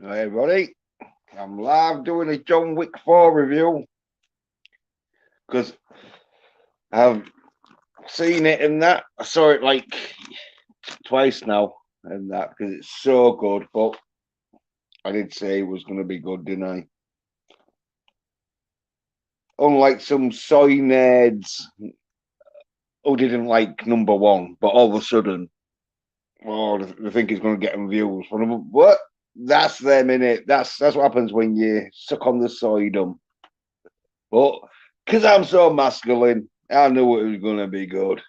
Hi everybody, I'm live doing a John Wick 4 review because I've seen it and that. I saw it like twice now and that because it's so good. But I did say it was going to be good, didn't I? Unlike some soy nerds who didn't like number one, but all of a sudden, oh, they think it's going to get them views. What? That's them in it. That's what happens when you suck on the soydom. But because I'm so masculine, I knew it was going to be good.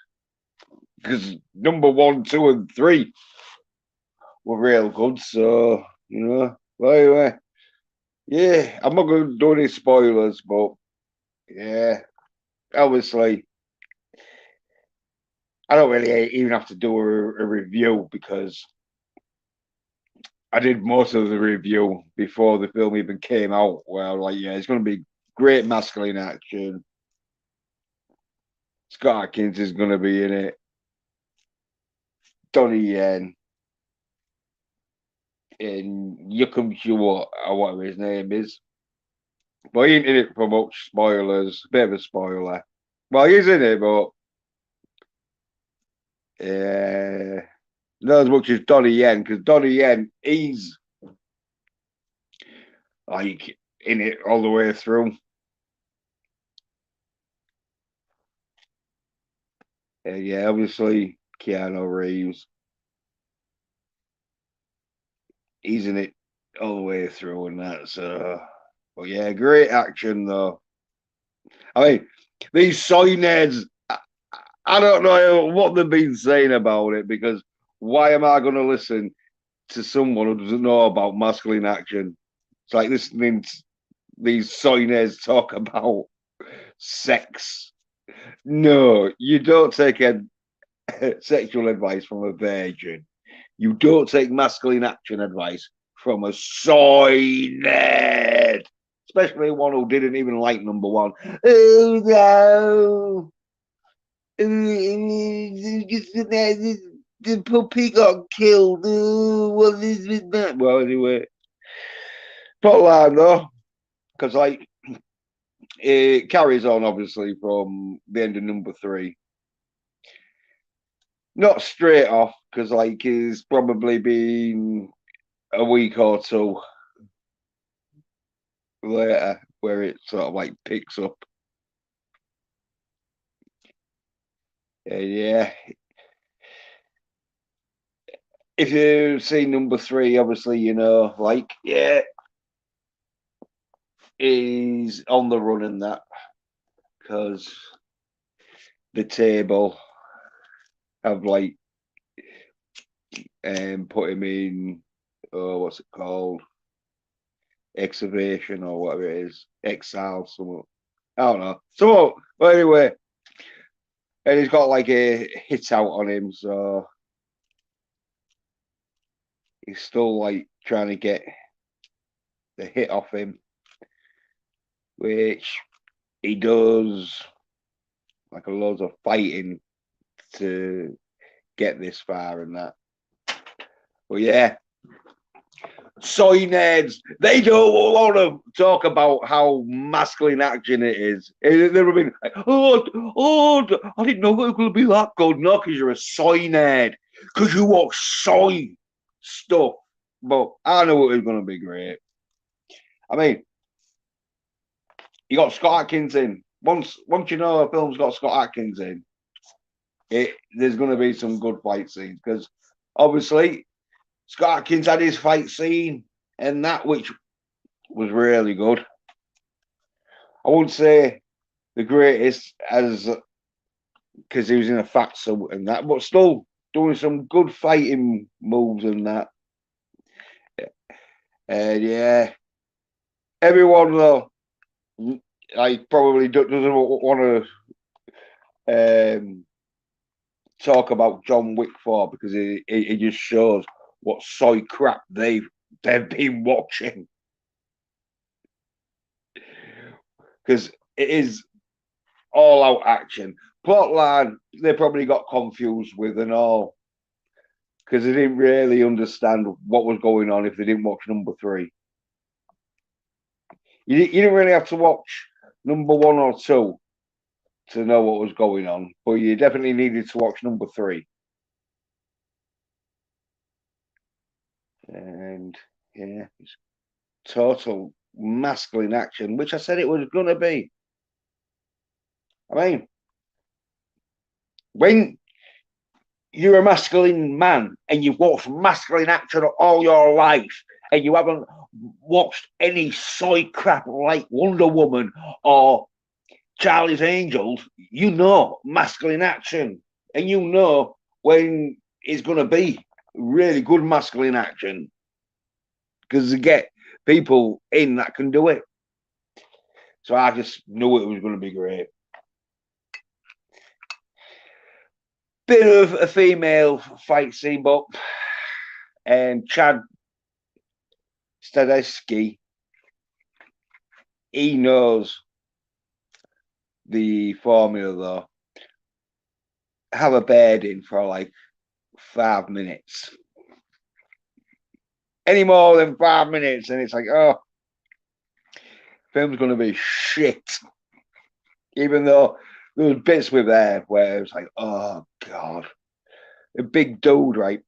Because number one, two, and three were real good. So, well, anyway, yeah, I'm not going to do any spoilers, but yeah, obviously, I don't really even have to do a review because I did most of the review before the film even came out. Well, like, yeah, it's going to be great masculine action. Scott Atkins is going to be in it. Donnie Yen and Yukum Chua, or whatever his name is. But he ain't in it for much spoilers. Bit of a spoiler. Well, he's in it, but not as much as Donnie Yen, because Donnie Yen, he's like in it all the way through. Yeah, obviously Keanu Reeves, he's in it all the way through, and that's but yeah, great action though. I mean, these soy nerds, I don't know what they've been saying about it because why am I going to listen to someone who doesn't know about masculine action? It's like listening to these soy nerds talk about sex. No, you don't take sexual advice from a virgin. You don't take masculine action advice from a soy nerd, especially one who didn't even like number one. Oh no, the puppy got killed. Oh, what is with that? Well, anyway, plotline though, because like it carries on obviously from the end of number three. Not straight off, because like it's probably been a week or two later where it sort of like picks up. Yeah, if you've seen number three, obviously you know, like yeah, he's on the run and that because the table have like put him in what's it called, excavation or whatever it is, exile, something. I don't know. So, but anyway, and he's got like a hit out on him, so he's still like trying to get the hit off him, which he does like a loads of fighting to get this far and that. But yeah, soy nerds, they don't want to talk about how masculine action it is. They've been like, I didn't know it was going to be that good. No, because you're a soy nerd. Because you watch soy stuff. But I know it was going to be great. I mean, you got Scott Atkins in. Once you know a film's got Scott Atkins in, there's going to be some good fight scenes because obviously Scott Atkins had his fight scene and that which was really good. I wouldn't say the greatest as because he was in a fat suit and that, but still doing some good fighting moves and that. And yeah, everyone though, I probably doesn't want to talk about John Wick 4 because it just shows what soy crap they've been watching. Because it is all out action. Plotline, they probably got confused with and all. because they didn't really understand what was going on if they didn't watch number 3. You didn't really have to watch number 1 or 2 to know what was going on, but you definitely needed to watch number 3. And yeah, it's total masculine action, which I said it was going to be. I mean, when you're a masculine man and you've watched masculine action all your life and you haven't watched any soy crap like Wonder Woman or Charlie's Angels, you know masculine action, and you know when it's going to be really good masculine action because they get people in that can do it. So I just knew it was going to be great. Bit of a female fight scene, but Chad Stahelski, he knows the formula though. Have a bed in for like 5 minutes. Any more than 5 minutes, and it's like, oh, film's gonna be shit. Even though there was bits with there where it was like, oh god, a big dude, right?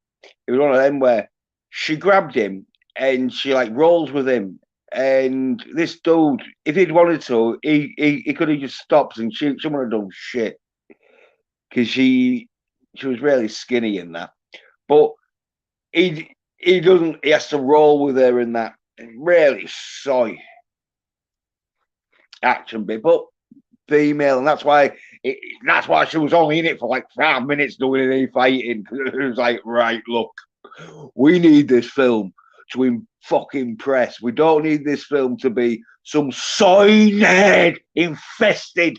It was one of them where she grabbed him and she like rolls with him. And this dude, if he'd wanted to, he could have just stopped and she wouldn't have done shit. Because she was really skinny in that. But he doesn't, he has to roll with her in that really soy action bit. But female, and that's why she was only in it for like 5 minutes doing any fighting. It was like, right, look, we need this film to fucking impress. We don't need this film to be some soy-nerd infested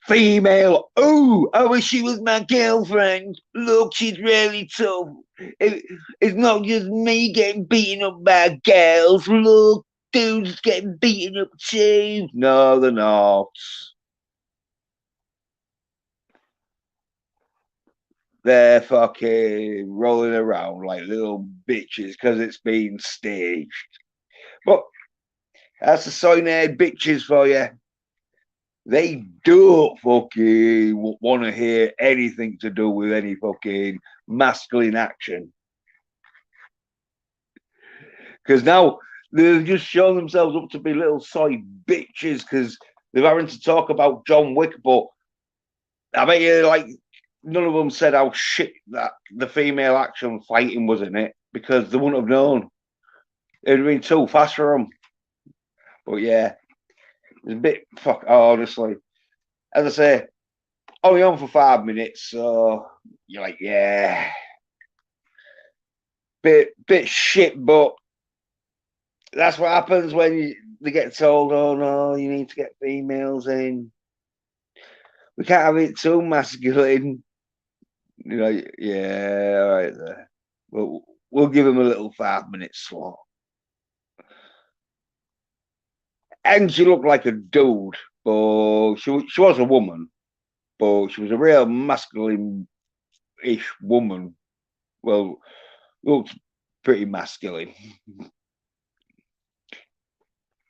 female. Oh, I wish she was my girlfriend. Look, she's really tough. It's not just me getting beaten up by girls. Look, dudes getting beaten up too. No, they're not. They're fucking rolling around like little bitches because it's been staged. But that's the soy-nerd bitches for you. They don't fucking want to hear anything to do with any fucking masculine action. Because now they've just shown themselves up to be little soy bitches because they're having to talk about John Wick, but I bet you like none of them said how shit that the female action fighting was in it because they wouldn't have known. It'd have been too fast for them. But yeah, it's a bit honestly. As I say, only on for 5 minutes, so you're like, yeah. Bit shit, but that's what happens when they get told, oh no, you need to get females in. We can't have it too masculine. You know, yeah, all right there. We'll give them a little 5 minute slot. And she looked like a dude, but she was a woman, but she was a real masculine-ish woman. Well, looked pretty masculine.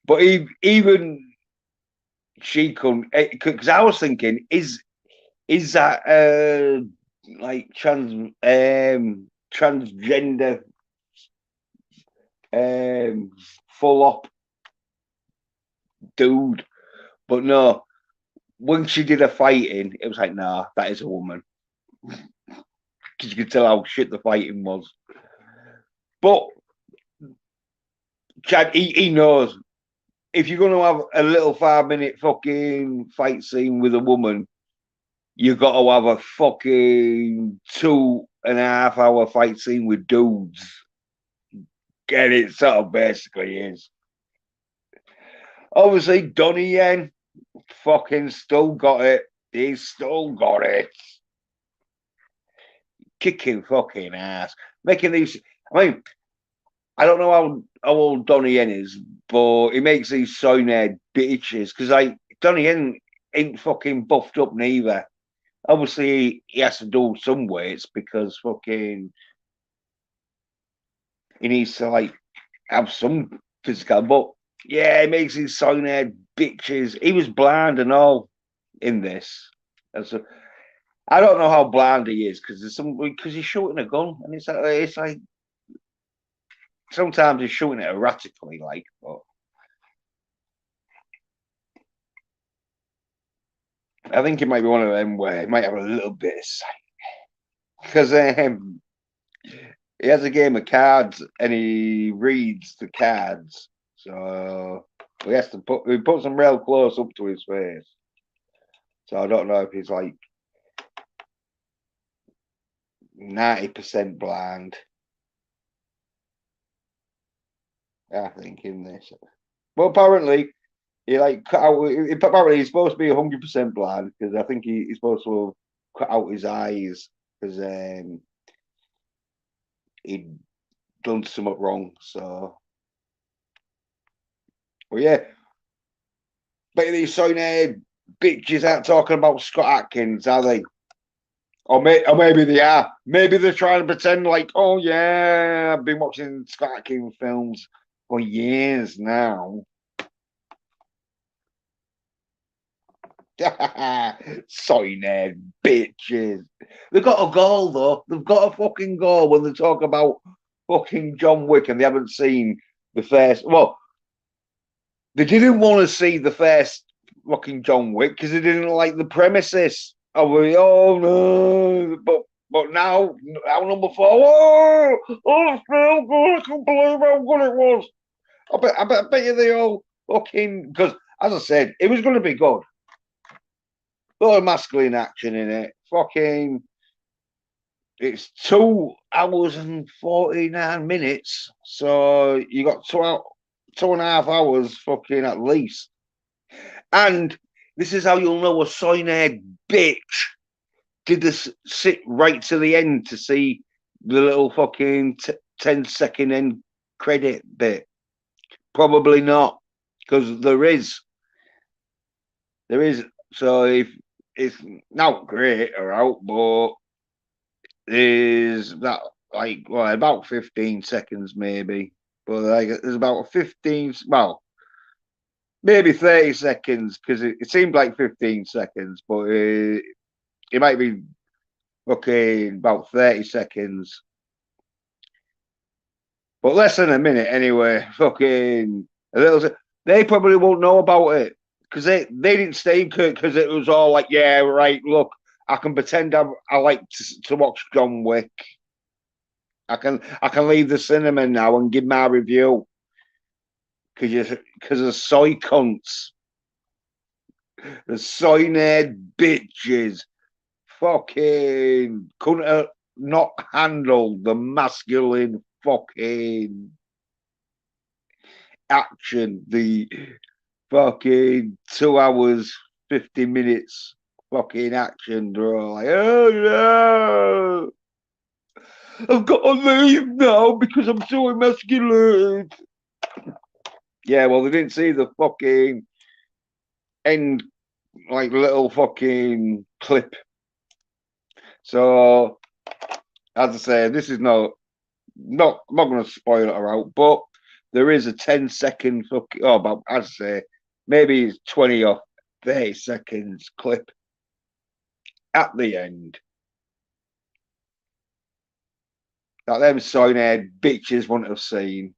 But even she couldn't, because I was thinking, is that like transgender full up dude? But no, when she did a fighting, it was like, nah, that is a woman. Because you could tell how shit the fighting was. But Chad, he knows if you're going to have a little 5 minute fucking fight scene with a woman, you've got to have a fucking 2.5 hour fight scene with dudes. Get it? Sort of basically is. Obviously, Donnie Yen fucking still got it. He's still got it. Kicking fucking ass. Making these. I mean, I don't know how old Donnie Yen is, but he makes these soy-nerd bitches because like Donnie Yen ain't fucking buffed up neither. Obviously, he has to do some weights because fucking he needs to like have some physical. But yeah, he makes his sign head bitches. He was blind and all in this. And so I don't know how blind he is because he's shooting a gun and it's like sometimes he's shooting it erratically, like. But I think it might be one of them where it might have a little bit of sight because he has a game of cards and he reads the cards, so he puts them real close up to his face. So I don't know if he's like 90% blind. I think in this. Well, apparently he like cut out. Apparently he's supposed to be 100% blind because I think he's supposed to have cut out his eyes because he'd done something wrong. So, well, yeah. But these Sony bitches aren't talking about Scott Atkins, are they? Or maybe they are. Maybe they're trying to pretend like, oh yeah, I've been watching Scott Atkins films for years now. Sony bitches. They've got a goal though. They've got a fucking goal when they talk about fucking John Wick and they haven't seen the first. Well, they didn't want to see the first fucking John Wick because they didn't like the premises. Oh no! But now number four. Oh, it's so good! I can't believe how good it was. I bet you they all fucking because as I said, it was going to be good. A lot of masculine action in it. Fucking, it's 2 hours and 49 minutes. So you got 2.5 hours fucking at least. And this is how you'll know a sign-head bitch did this sit right to the end to see the little fucking 10-second end credit bit. Probably not, because there is. So if it's not great or out, but there's that like about 15 seconds maybe. But like there's about 15, well, maybe 30 seconds because it seemed like 15 seconds, but it might be okay about 30 seconds. But less than a minute anyway. Fucking a little. They probably won't know about it because they didn't stay because it was all like, yeah, right. Look, I can pretend I like to watch John Wick. I can leave the cinema now and give my review because of soy cunts, the soy nerd bitches, fucking couldn't have not handle the masculine fucking action, the fucking 2 hours 50 minutes fucking action. They're all like, oh no, I've got to leave now because I'm so emasculated. Yeah, well, they didn't see the fucking end, like little fucking clip. So, as I say, this is I'm not going to spoil it out, but there is a 10-second fucking, about, as I say, maybe it's 20 or 30 seconds clip at the end that them sign-head bitches wouldn't have seen.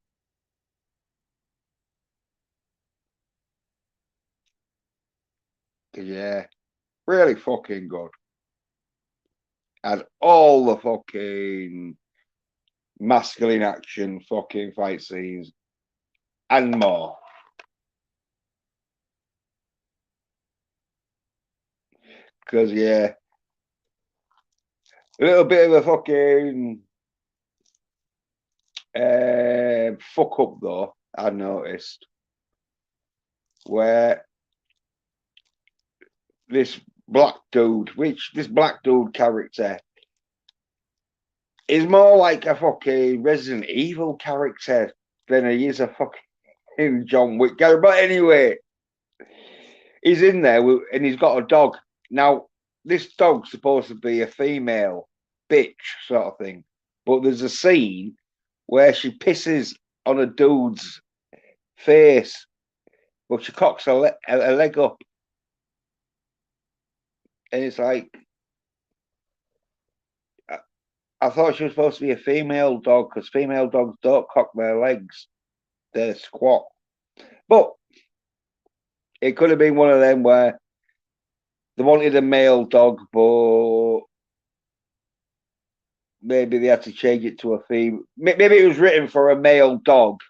Yeah, really fucking good. And all the fucking masculine action fucking fight scenes and more. Because, yeah, a little bit of a fucking fuck up, though, I noticed, where this this black dude character is more like a fucking Resident Evil character than he is a fucking John Wick character. But anyway, he's in there and he's got a dog. Now, this dog's supposed to be a female bitch sort of thing. But there's a scene where she pisses on a dude's face, but she cocks her leg up. And it's like, I thought she was supposed to be a female dog because female dogs don't cock their legs, they squat. But it could have been one of them where they wanted a male dog, but maybe they had to change it to a female. Maybe it was written for a male dog,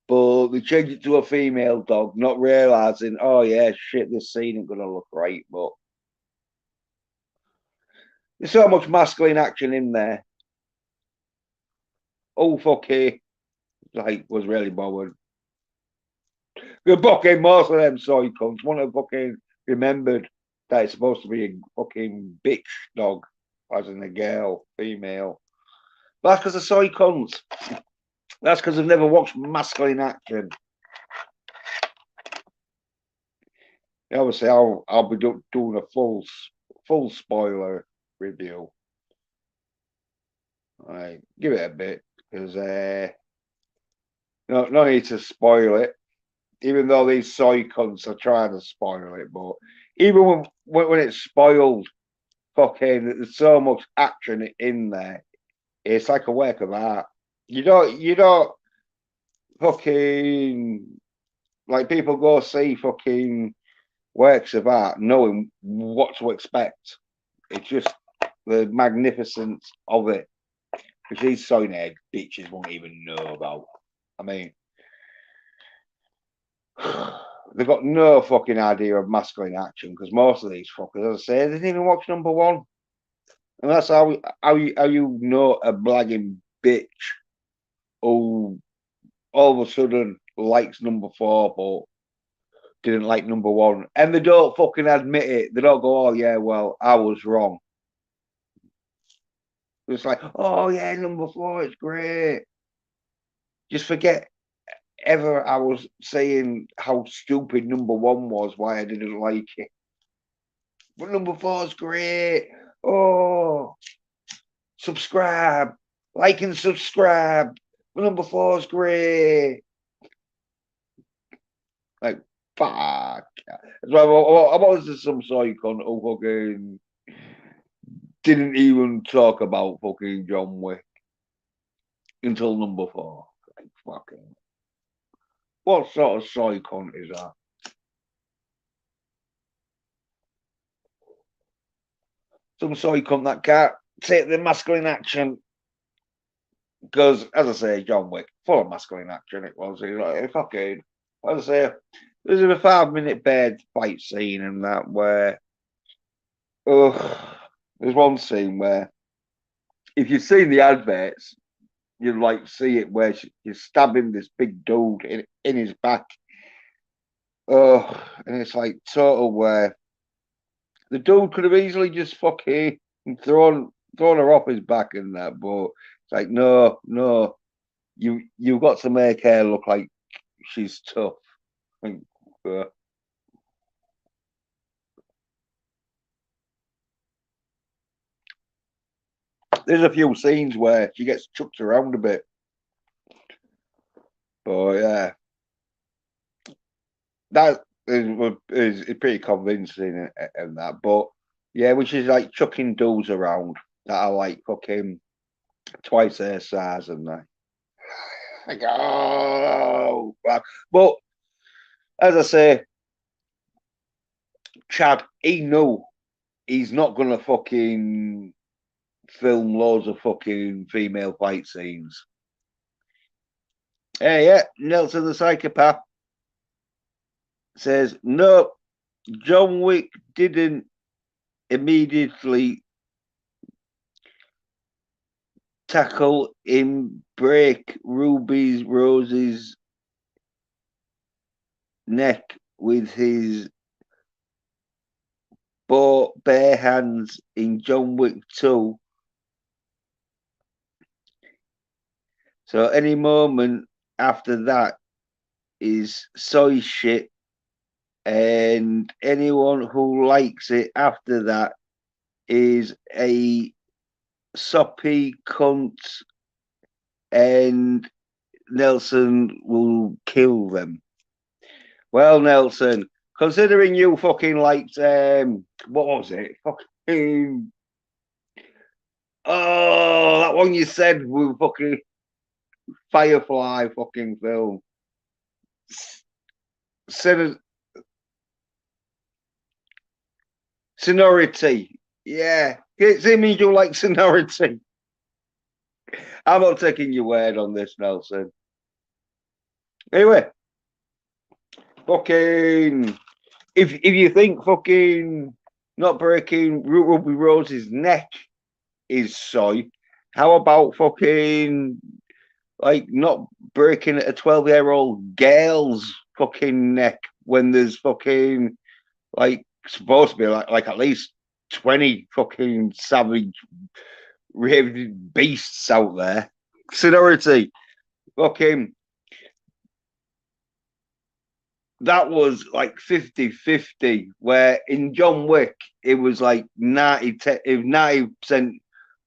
but they changed it to a female dog, not realizing, oh yeah, shit, this scene ain't gonna look right. But there's so much masculine action in there. Oh fuck it, like was really bothered. The fucking most of them soy cunts want to fucking remembered that it's supposed to be a fucking bitch dog, as in a girl, female. But that's because of soy cunts. That's because I've never watched masculine action. Obviously, I'll be doing a full spoiler review. All right, give it a bit because no need to spoil it. Even though these soy cunts are trying to spoil it, but even when it's spoiled, fucking, there's so much action in there. It's like a work of art. You don't fucking like people go see fucking works of art knowing what to expect. It's just the magnificence of it, which these soy bitches won't even know about. I mean, they've got no fucking idea of masculine action because most of these fuckers, as I say, they didn't even watch number one. And that's how you know a blagging bitch who all of a sudden likes number four but didn't like number one. And they don't fucking admit it. They don't go, oh yeah, well, I was wrong. It's like, oh yeah, number four is great. Just forget ever I was saying how stupid number one was, why I didn't like it. But number four is great. Oh, subscribe, like and subscribe. But number four is great. Like, fuck. So I'm always some soy cunt who fucking didn't even talk about fucking John Wick until number four. Like, fucking. What sort of soy cunt is that? Some soy cunt that can't take the masculine action. Because, as I say, John Wick, full of masculine action, it was. Like, fucking, as I say, there's a 5-minute bed fight scene and that where, there's one scene where, if you've seen the adverts, you'd like see it where she's stabbing this big dude in his back. And it's like total where the dude could have easily just fucking thrown her off his back and that, but it's like no, you've got to make her look like she's tough. There's a few scenes where she gets chucked around a bit, but yeah, that is pretty convincing and that. But yeah, which is like chucking dudes around that are like fucking twice their size and that. Like, oh, but as I say, Chad, he knew he's not gonna fucking film loads of fucking female fight scenes. Hey, yeah, Nelson the Psychopath says, no, John Wick didn't immediately tackle him, break Rose's neck with his bare hands in John Wick 2. So any moment after that is soy shit, and anyone who likes it after that is a soppy cunt and Nelson will kill them. Well, Nelson, considering you fucking liked what was it? Fucking oh, that one you said was fucking Firefly fucking film. Sen- Sonority. Yeah. It means you like sonority. I'm not taking your word on this, Nelson. Anyway, fucking if you think fucking not breaking Ruby Rose's neck is soy, how about fucking like not breaking a 12-year-old girl's fucking neck when there's fucking like supposed to be like at least 20 fucking savage raved beasts out there. Sonority. Fucking that was like 50-50, where in John Wick it was like 90%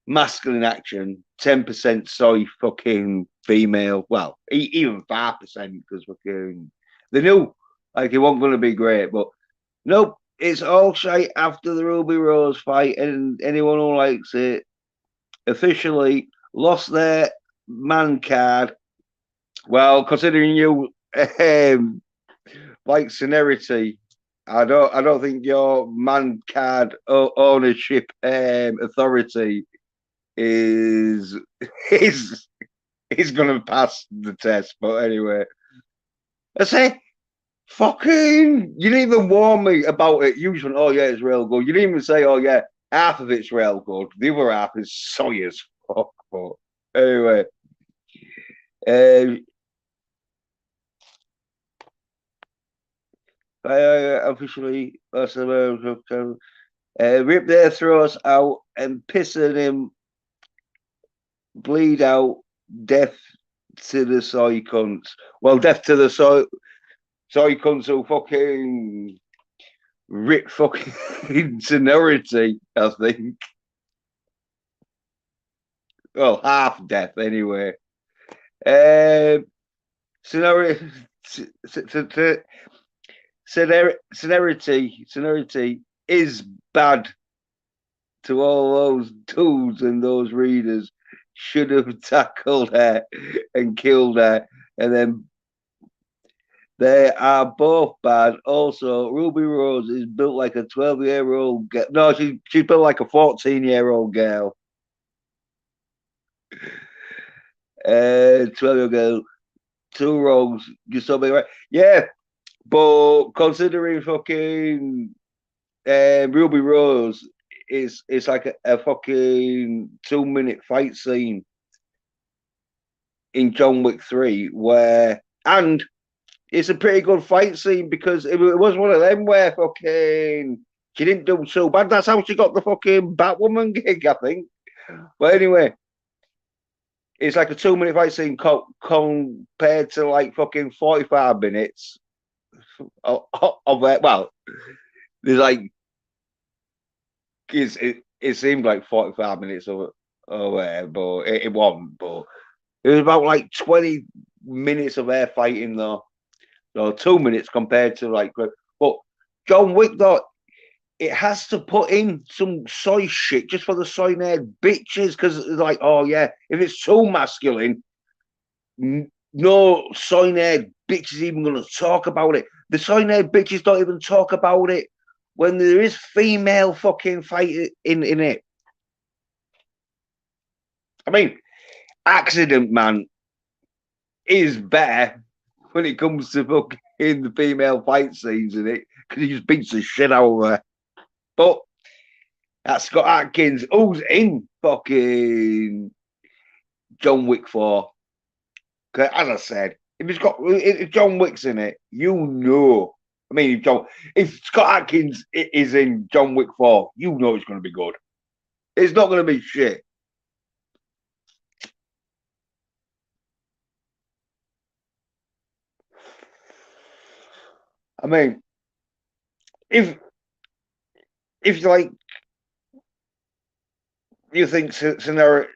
masculine action, 10% soy fucking female. Well, even 5% because fucking they knew like it wasn't going to be great, but nope, it's all shite after the Ruby Rose fight, and anyone who likes it officially lost their man card. Well, considering you like seniority, I don't think your man card ownership authority is is is gonna pass the test. But anyway, I say fucking you didn't even warn me about it. You just went, oh yeah, it's real good. You didn't even say, oh yeah, half of it's real good. The other half is soy as fuck. But anyway, uh, I officially rip their throats out and pissing him bleed out, death to the soy cunts. Well, death to the soy cunts who fucking rip fucking sonority, I think. Well, half death anyway. Sonority, sonority is bad to all those dudes and those readers. Should have tackled her and killed her, and then they are both bad. Also, Ruby Rose is built like a 12-year-old girl. No, she's built like a 14-year-old girl. 12-year-old girl, two wrongs, just something right. Yeah, but considering fucking Ruby Rose it's like a fucking 2-minute fight scene in John Wick 3 where and it's a pretty good fight scene because it was one of them where fucking she didn't do so bad. That's how she got the fucking Batwoman gig, I think. But anyway, it's like a 2-minute fight scene compared to like fucking 45 minutes of it. Well, there's like it seemed like 45 minutes of it, but it wasn't. But it was about like 20 minutes of air fighting though. So 2 minutes compared to like, but John Wick though, it has to put in some soy shit just for the soy nerd bitches because it's like, oh yeah, if it's too masculine, no soy nerd bitch is even going to talk about it. The soy nerd bitches don't even talk about it when there is female fucking fight in it. I mean, Accident Man is better when it comes to fucking the female fight scenes in it because he just beats the shit out of her. But that's Scott Atkins, who's in fucking John Wick 4. As I said, if John Wick's in it, you know. I mean, if Scott Atkins is in John Wick 4, you know it's going to be good. It's not going to be shit. I mean, if like you think scenario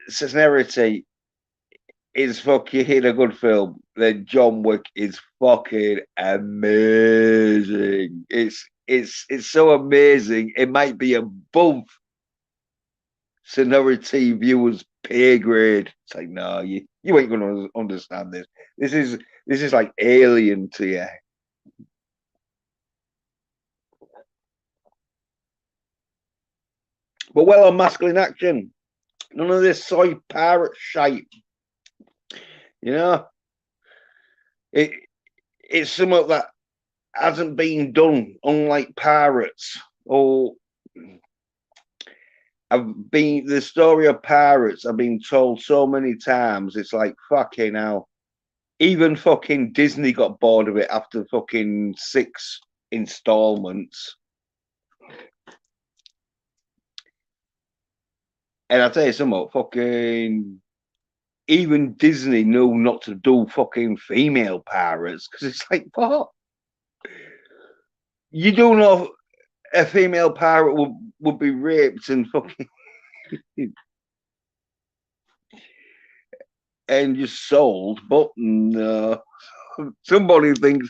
is fucking a good film, then John Wick is fucking amazing. It's so amazing. It might be above seniority viewers' pay grade. It's like, no, you ain't gonna understand this. This is like alien to you. But well on masculine action. None of this soy pirate shite. You know? It it's something that hasn't been done, unlike pirates. Or the story of pirates I've been told so many times, it's like fucking hell. Even fucking Disney got bored of it after fucking 6 installments. And I tell you something, fucking even Disney knew not to do fucking female pirates because it's like, what? You do know a female pirate would be raped and fucking and just sold, but no. Somebody thinks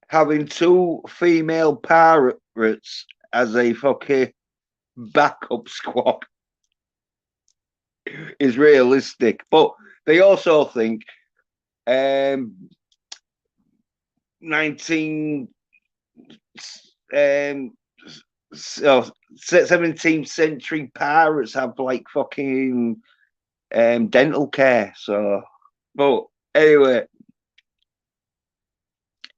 having 2 female pirates as a fucking backup squad is realistic, but they also think 19 17th century pirates have like fucking dental care. So, but anyway,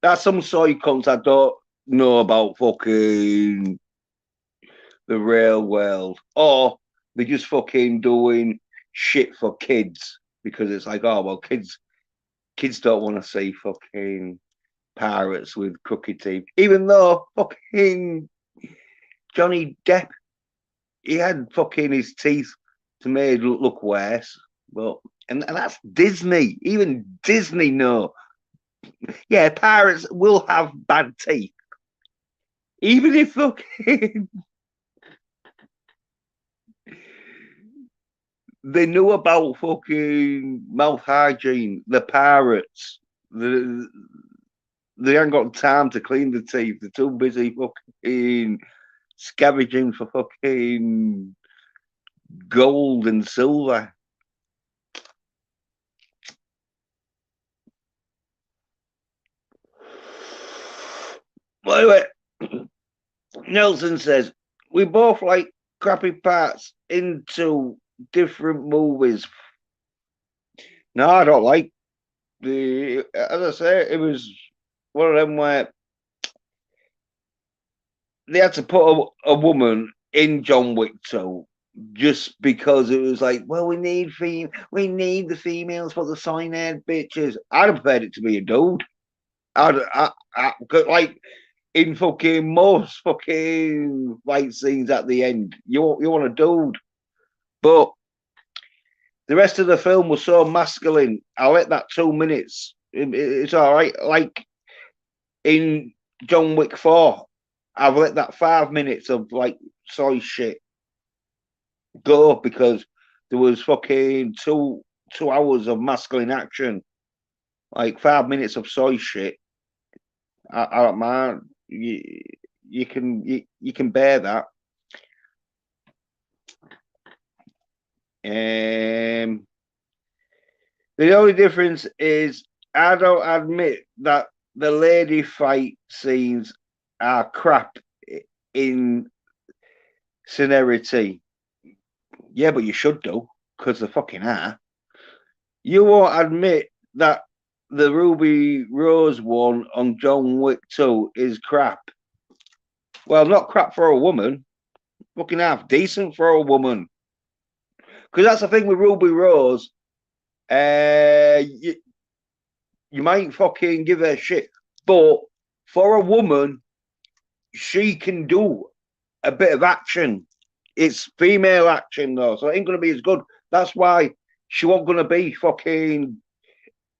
that's some soy cunts I don't know about fucking the real world, or they're just fucking doing shit for kids because it's like, oh well, kids don't want to see fucking pirates with crooked teeth, even though fucking Johnny Depp, he had fucking his teeth to make it look worse. But and that's Disney. Even Disney know. Yeah, pirates will have bad teeth. Even if fucking they knew about fucking mouth hygiene, the pirates. They ain't got time to clean the teeth. They're too busy fucking scavenging for fucking gold and silver. By the way, Nelson says we both like crappy parts into different movies. No, I don't like the. As I say, it was one of them where they had to put a woman in John Wick 2 just because it was like, well, we need the females for the sign-head bitches. I'd have preferred it to be a dude. Like in fucking most fucking fight scenes at the end, you want a dude, but the rest of the film was so masculine. I let that 2 minutes. It's all right. Like in John Wick 4, I've let that 5 minutes of like soy shit go because there was fucking 2 hours of masculine action. Like 5 minutes of soy shit. I don't mind. You can bear that. The only difference is I don't admit that the lady fight scenes are crap in seniority. Yeah, but you should do because they fucking are. You won't admit that the Ruby Rose one on John Wick 2 is crap. Well, not crap for a woman. Fucking half decent for a woman. Because that's the thing with Ruby Rose. You might fucking give her shit. But for a woman, she can do a bit of action. It's female action, though. So it ain't going to be as good. That's why she won't going to be fucking...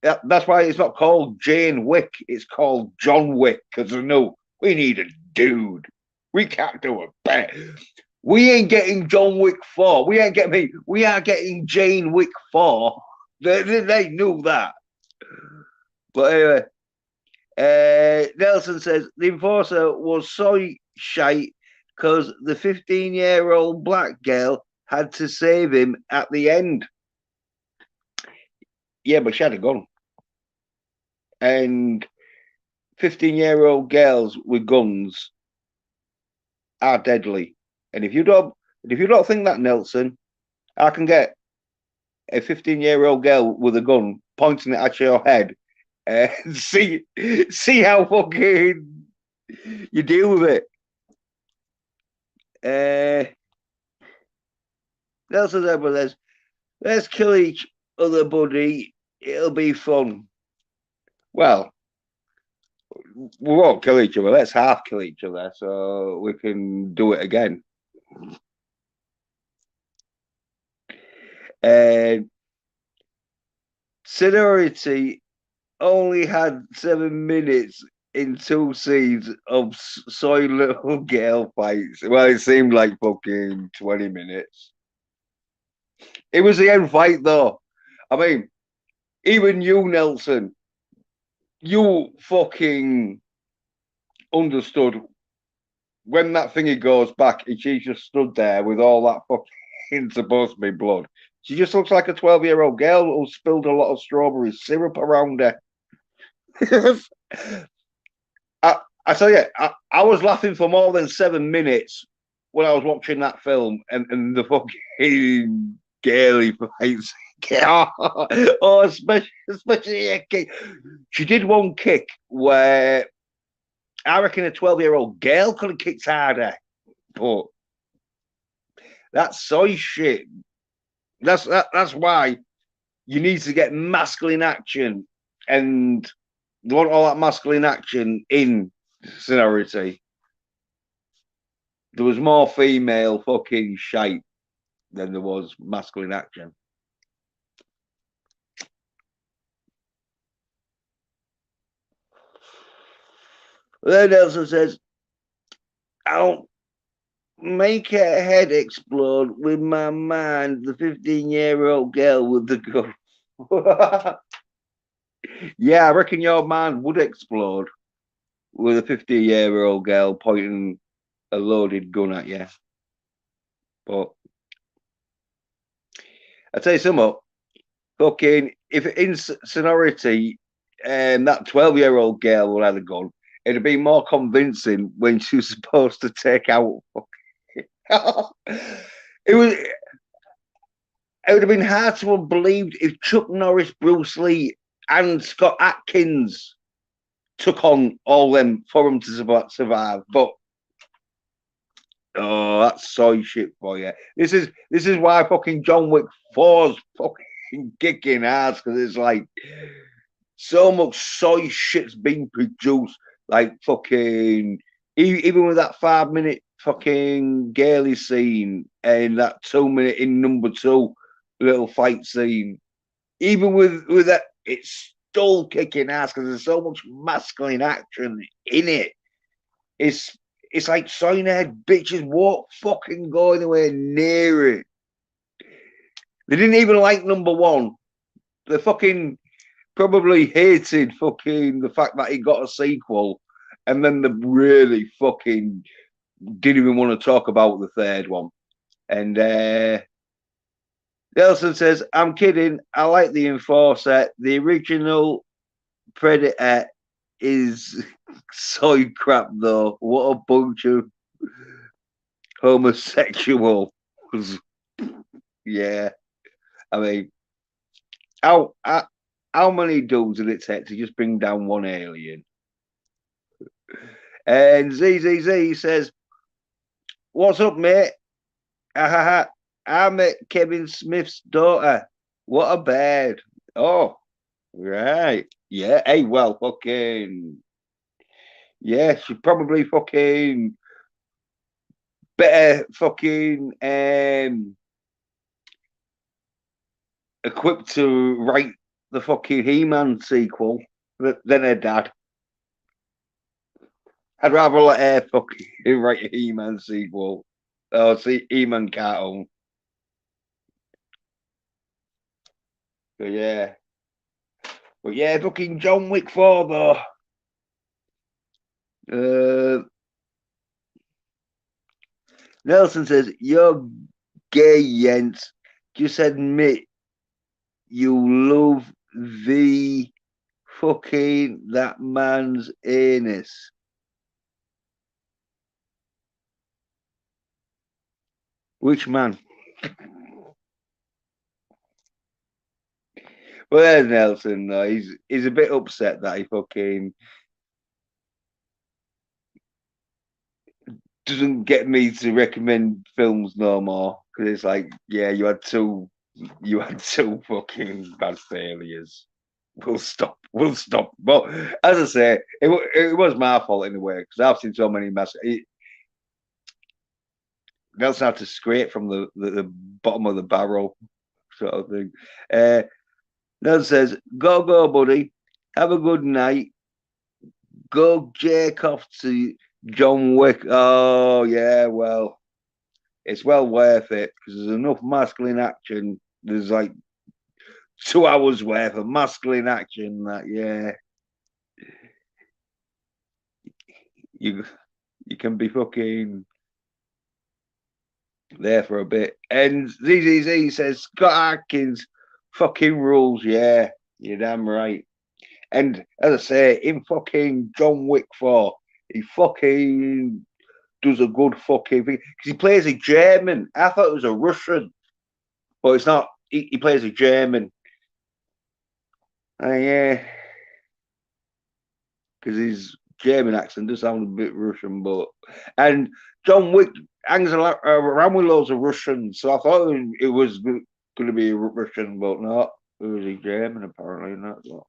That's why it's not called Jane Wick. It's called John Wick. Because I know we need a dude. We can't do a bet. We ain't getting John Wick 4. We ain't getting me. We are getting Jane Wick 4. They knew that. But anyway, Nelson says the enforcer was so shite because the 15-year-old black girl had to save him at the end. Yeah, but she had a gun. And 15-year-old girls with guns are deadly. And if you don't think that, Nelson, I can get a 15-year-old girl with a gun pointing it at your head and see how fucking you deal with it. Nelson says, let's kill each other, buddy. It'll be fun. Well, we won't kill each other. Let's half kill each other so we can do it again. Seniority only had 7 minutes in 2 scenes of soy little girl fights. Well, it seemed like fucking 20 minutes. It was the end fight, though. I mean, even you, Nelson, you fucking understood when that thingy goes back and she just stood there with all that fucking supposed to be blood. She just looks like a 12-year-old girl who spilled a lot of strawberry syrup around her. I tell you, I was laughing for more than 7 minutes when I was watching that film and the fucking girly fights. Oh, especially a kick. She did one kick where I reckon a 12-year-old girl could have kicked harder, but that's soy shit. That's why you need to get masculine action, and you want all that masculine action in Seniority. There was more female fucking shite than there was masculine action. Then Nelson says, I'll make her head explode with my mind, the 15-year-old girl with the gun. Yeah, I reckon your mind would explode with a 50-year-old girl pointing a loaded gun at you. But I tell you something, fucking, if in Seniority, that 12-year-old girl would have a gun, it'd be more convincing when she was supposed to take out. It would have been hard to have believed if Chuck Norris, Bruce Lee, and Scott Atkins took on all them for them to survive. But oh, that's soy shit for you. This is why fucking John Wick 4's fucking kicking ass, because it's like so much soy shit's being produced. Like fucking even with that 5-minute fucking girly scene and that 2-minute in number 2 little fight scene, even with that, it's still kicking ass because there's so much masculine action in it. It's like cyanide bitches won't fucking go anywhere near it. They didn't even like number 1. They fucking probably hated fucking the fact that he got a sequel, and then they really fucking didn't even want to talk about the 3rd one. And Nelson says, I'm kidding. I like the Enforcer. The original Predator is soy crap, though. What a bunch of homosexuals. Yeah. I mean, how many dudes did it take to just bring down one alien? And ZZZ says, what's up, mate? I met Kevin Smith's daughter. What a bird. Oh, right. Yeah. Hey, well, fucking. Yeah, she probably fucking better fucking equipped to write the fucking He-Man sequel than her dad. I'd rather let her fucking write a He-Man sequel. Oh, see, Eman cartoon. But yeah. But yeah, fucking John Wick 4 though. Uh, Nelson says, you're gay, Jens. Just admit you love the fucking that man's anus. Which man? Well, there's Nelson. He's a bit upset that he fucking doesn't get me to recommend films no more because it's like, yeah, you had two fucking bad failures. We'll stop. We'll stop. But as I say, it was my fault in a way because I've seen so many Nelson had to scrape from the bottom of the barrel sort of thing. Nelson says, go, buddy. Have a good night. Go Jake off to John Wick. Oh, yeah, well, it's well worth it because there's enough masculine action. There's like 2 hours worth of masculine action that, yeah, you you can be fucking there for a bit. And ZZZ says, Scott Atkins fucking rules. Yeah, you're damn right. And as I say, in fucking John Wick 4, he fucking does a good fucking thing. Because he plays a German. I thought it was a Russian, but it's not. He plays a German. Yeah, because his German accent does sound a bit Russian, but. And John Wick hangs around with loads of Russians, so I thought it was going to be a Russian, but not. It was a German, apparently. Not so.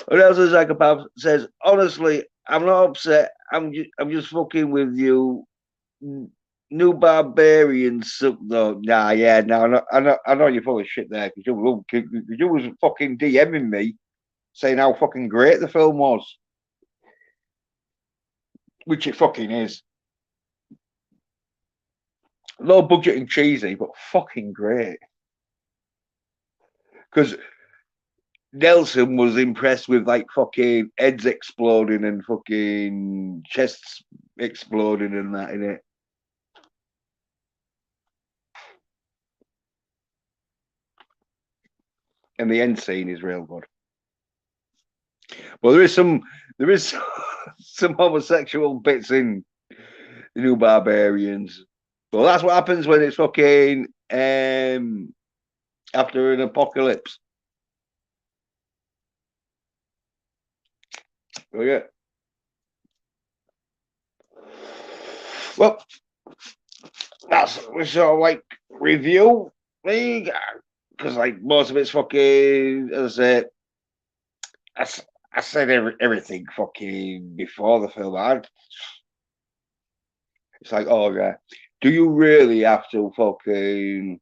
What else is psychopath says, honestly, I'm not upset. I'm just fucking with you. New barbarians suck though. Nah, yeah, no, I know you're full of shit there because you was fucking DMing me saying how fucking great the film was, which it fucking is. Low budget and cheesy, but fucking great. Because Nelson was impressed with like fucking heads exploding and fucking chests exploding and that in it. And the end scene is real good. Well, there is some homosexual bits in the New Barbarians. Well, that's what happens when it's fucking after an apocalypse. Oh, yeah. Well, that's we sort of like review because like most of it's fucking as I say, I said everything fucking before the film. It's like, oh yeah, do you really have to fucking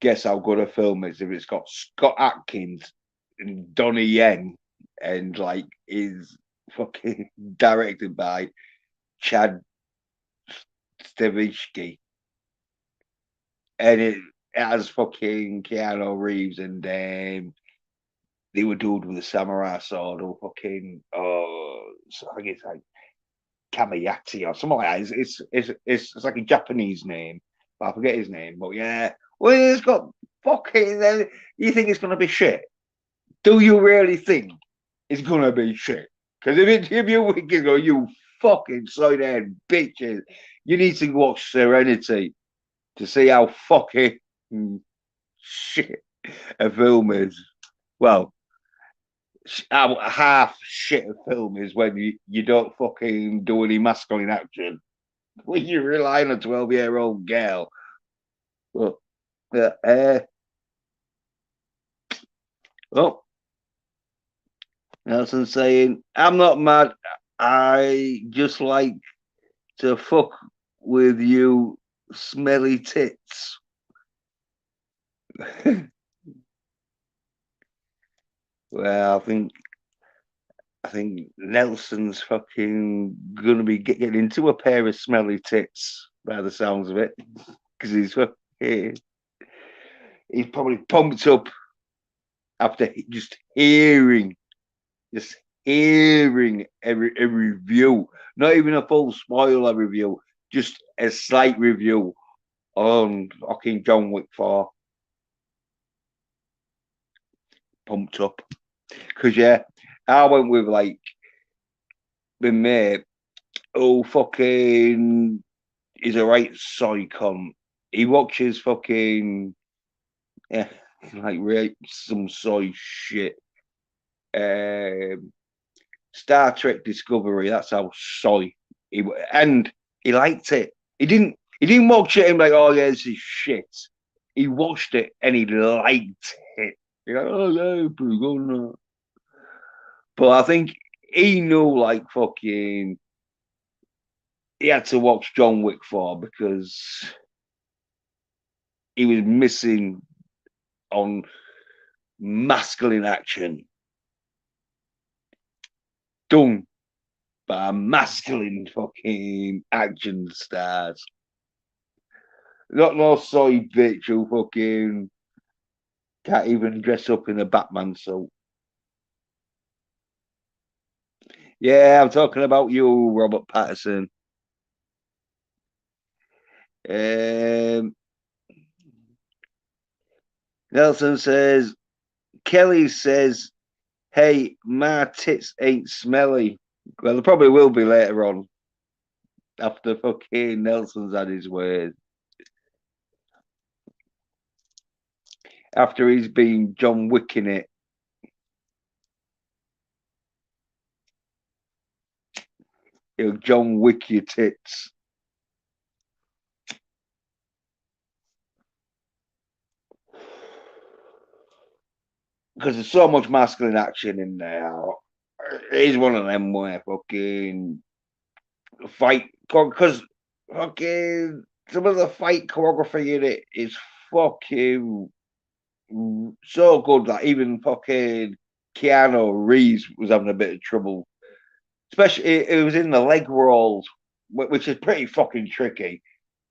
guess how good a film is if it's got Scott Atkins and Donnie Yen and like is fucking directed by Chad Stavisky and it has fucking Keanu Reeves and they were dude with a samurai sword or fucking I think it's like Kamayati or something like that. It's like a Japanese name, but I forget his name. But yeah, well, it's got fucking. You think it's gonna be shit? Do you really think it's gonna be shit? Because if you wicked go, you fucking slow down bitches. You need to watch Serenity to see how fucking shit a film is. Well, half shit a film is when you don't fucking do any masculine action. When you rely on a 12-year-old girl. Well, oh, Nelson saying, I'm not mad. I just like to fuck with you smelly tits. Well, I think Nelson's fucking gonna be getting into a pair of smelly tits by the sounds of it, because he's probably pumped up after just hearing a review, not even a full spoiler review, just a slight review on fucking John Wick 4. Pumped up. Because, yeah, I went with, like, my mate, who fucking is a right soy cunt. He watches fucking, yeah, like, some soy shit. Star Trek Discovery, that's how soy. And he liked it. He didn't watch it and be like, oh yeah, this is shit. He watched it and he liked it. You're like, oh no, pretty good, no. But I think he knew, like, fucking, he had to watch John Wick 4 because he was missing on masculine action done by masculine fucking action stars. Not no soy bitch who fucking can't even dress up in a Batman suit. Yeah, I'm talking about you, Robert Patterson. Um, Nelson says, Kelly says, hey, my tits ain't smelly. Well, they probably will be later on after fucking Nelson's had his word. After he's been John Wicking it. He'll John Wick your tits. Because there's so much masculine action in there. He's one of them where fucking fight, because fucking some of the fight choreography in it is fucking so good that even fucking Keanu Reeves was having a bit of trouble. Especially it was in the leg rolls, which is pretty fucking tricky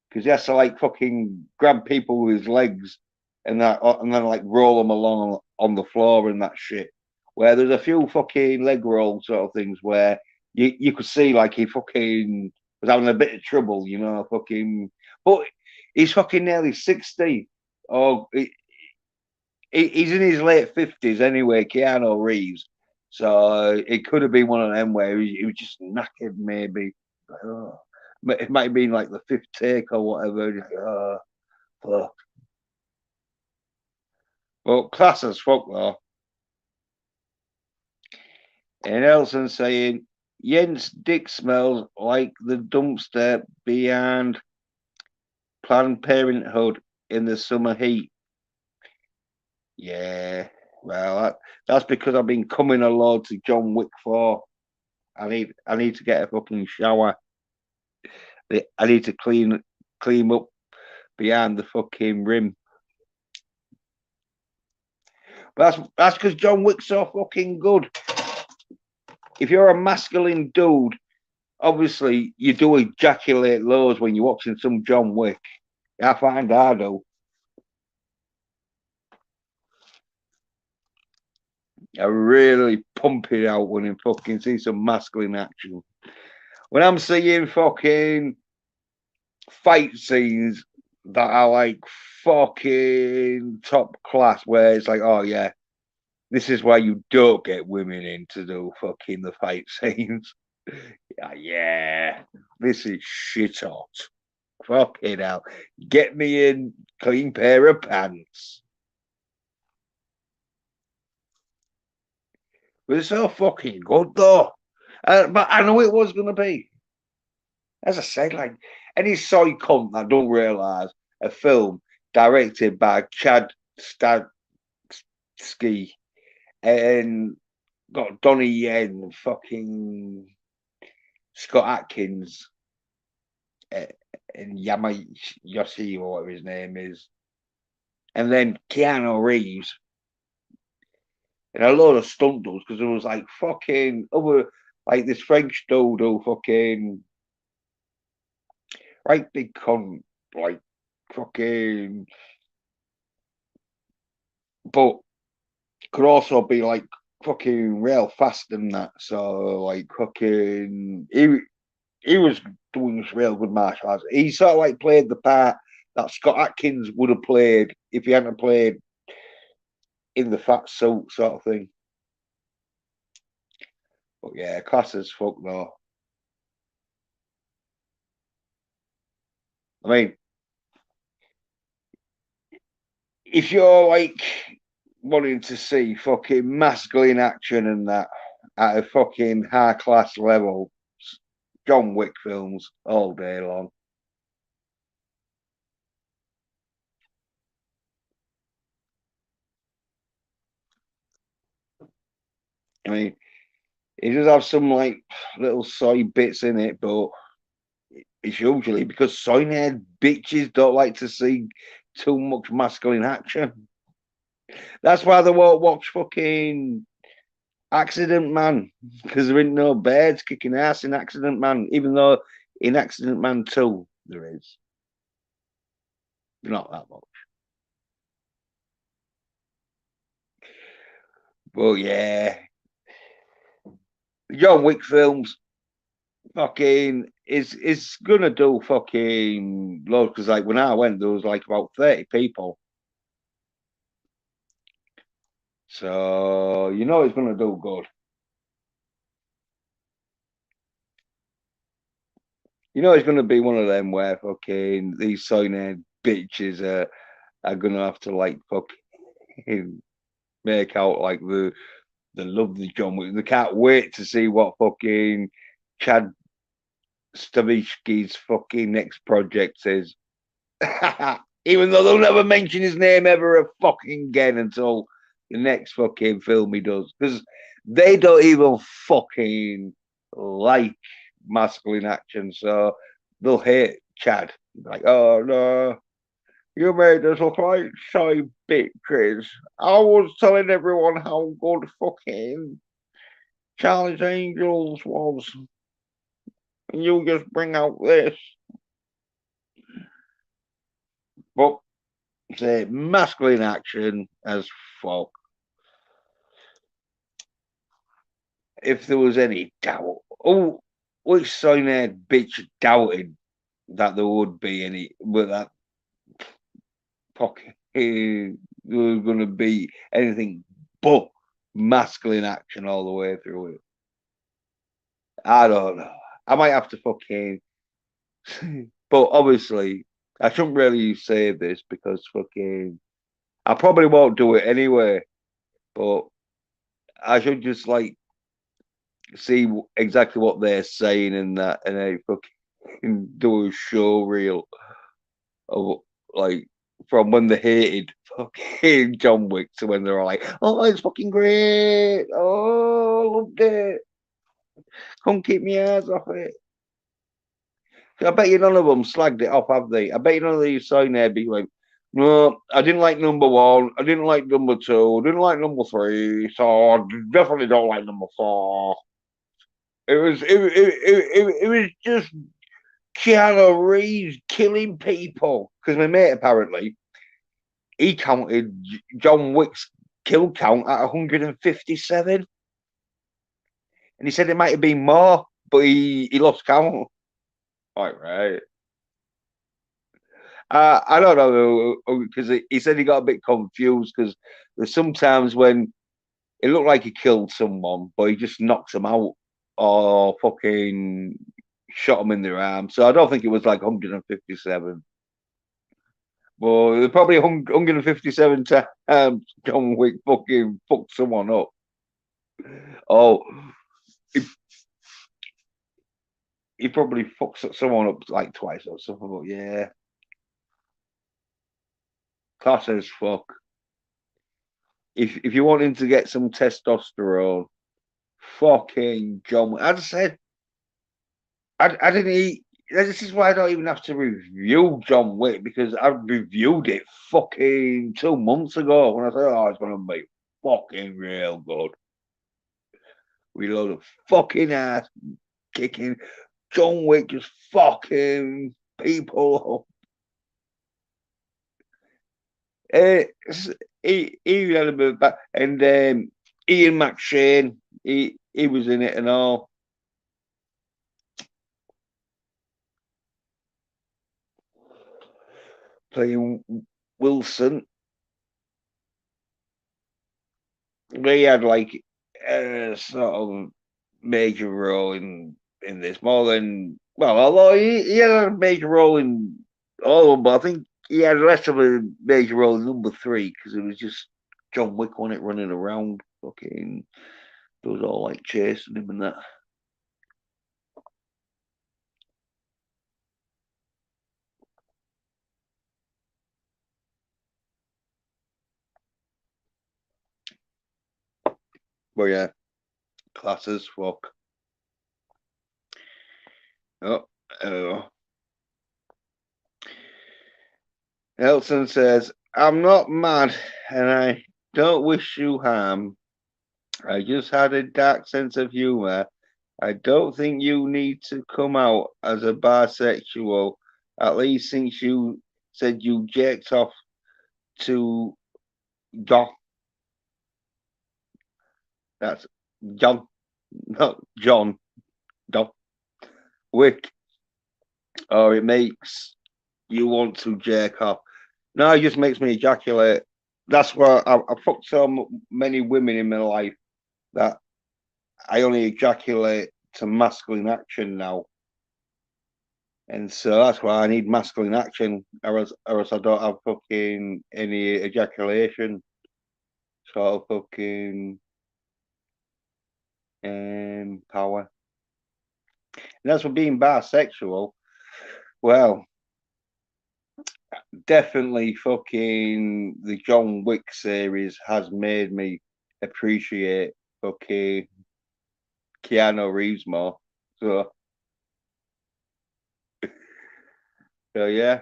because he has to, like, fucking grab people with his legs and then, like, roll them along on the floor and that shit. Where there's a few fucking leg roll sort of things where you could see, like, he fucking was having a bit of trouble, fucking. But he's fucking nearly 60. Or he's in his late 50s anyway, Keanu Reeves. So it could have been one of them where he was just knackered, maybe. Oh. It might have been like the fifth take or whatever. Oh, fuck. Well, class as fuck, though. And Elson saying, Jens' dick smells like the dumpster behind Planned Parenthood in the summer heat. Yeah, well, that's because I've been coming a lot to John Wick 4. I need to get a fucking shower. I need to clean up behind the fucking rim. But that's because John Wick's so fucking good. If you're a masculine dude, obviously you do ejaculate loads when you're watching some John Wick. I find I do. I really pump it out when I fucking see some masculine action. When I'm seeing fucking fight scenes that are like fucking top class, where it's like, oh yeah, this is why you don't get women in to do fucking the fight scenes. Yeah, this is shit hot. Fucking hell. Get me in clean pair of pants. But it's so fucking good though. But I know it was going to be. As I said, like, any soy cunt that don't realise a film directed by Chad Stahelski and got Donnie Yen, fucking Scott Atkins, and Yamayoshi, or whatever his name is, and then Keanu Reeves. and a load of stunt doubles because there was like fucking other like this French dude who fucking right big cunt like fucking, but could also be like fucking real fast and that. So like fucking he was doing this real good martial arts. He sort of like played the part that Scott Atkins would have played if he hadn't played in the fat suit sort of thing. But yeah, class as fuck though. I mean, if you're like wanting to see fucking masculine action and that at a fucking high class level, John Wick films all day long. I mean, it does have some like little soy bits in it, but it's usually because soy head bitches don't like to see too much masculine action. That's why they won't watch fucking Accident Man because there ain't no bears kicking ass in Accident Man, even though in Accident Man 2 there is. Not that much. But yeah, John Wick films fucking is gonna do fucking loads because like when I went there was like about 30 people. So you know it's gonna do good. You know it's gonna be one of them where fucking these sign bitches are gonna have to like fucking make out like the love the John Wick. They can't wait to see what fucking Chad Stavisky's fucking next project is. Even though they'll never mention his name ever fucking again until the next fucking film he does. Because they don't even fucking like masculine action. So they'll hate Chad. Like, oh no, you made us look like shy bitches. I was telling everyone how good fucking Charlie's Angels was. And you just bring out this. But say masculine action as fuck. If there was any doubt, oh, which sign bitch doubted that there would be any, but that fucking there was going to be anything but masculine action all the way through it. I don't know. I might have to fucking, but obviously, I shouldn't really say this because fucking, I probably won't do it anyway. But I should just like see exactly what they're saying and that, and then fucking do a show reel of like from when they hated fucking John Wick to when they're like, oh, it's fucking great. Oh, loved it. Can't keep my eyes off it. I bet you none of them slagged it off, have they? I bet you none of these sign there be like, no, I didn't like number one. I didn't like number two. I didn't like number three. So I definitely don't like number four. It was just Keanu Reeves killing people because my mate apparently he counted John Wick's kill count at 157, and he said it might have been more, but he lost count. Right. I don't know because he said he got a bit confused because there's sometimes when it looked like he killed someone, but he just knocks them out or fucking shot them in their arm. So I don't think it was like 157. Well, probably 157 times John Wick fucking fucked someone up. Oh, he, he probably fucks someone up like twice or something. But yeah, class as fuck. If you want him to get some testosterone, fucking John. As I said, I didn't eat. This is why I don't even have to review John Wick because I reviewed it fucking 2 months ago when I said, "Oh, it's gonna be fucking real good. We load of fucking ass kicking. John Wick just fucking people up. He had a bit of back, and Ian McShane, he was in it and all. Playing Wilson. He had like a sort of major role in this more than well, although he had a major role in all of them, but I think he had less of a major role in number three because it was just John Wick on it running around, fucking. It was all like chasing him and that. But yeah, class as fuck. Oh, oh. Elton says, I'm not mad and I don't wish you harm. I just had a dark sense of humor. I don't think you need to come out as a bisexual, at least since you said you jacked off to John. That's John, not John, John Wick, or it makes you want to jerk off. No, it just makes me ejaculate. That's why I fucked so many women in my life that I only ejaculate to masculine action now. And so that's why I need masculine action, or else I don't have fucking any ejaculation sort of fucking power. And that's for being bisexual. Well, definitely fucking the John Wick series has made me appreciate fucking Keanu Reeves more. So, so yeah,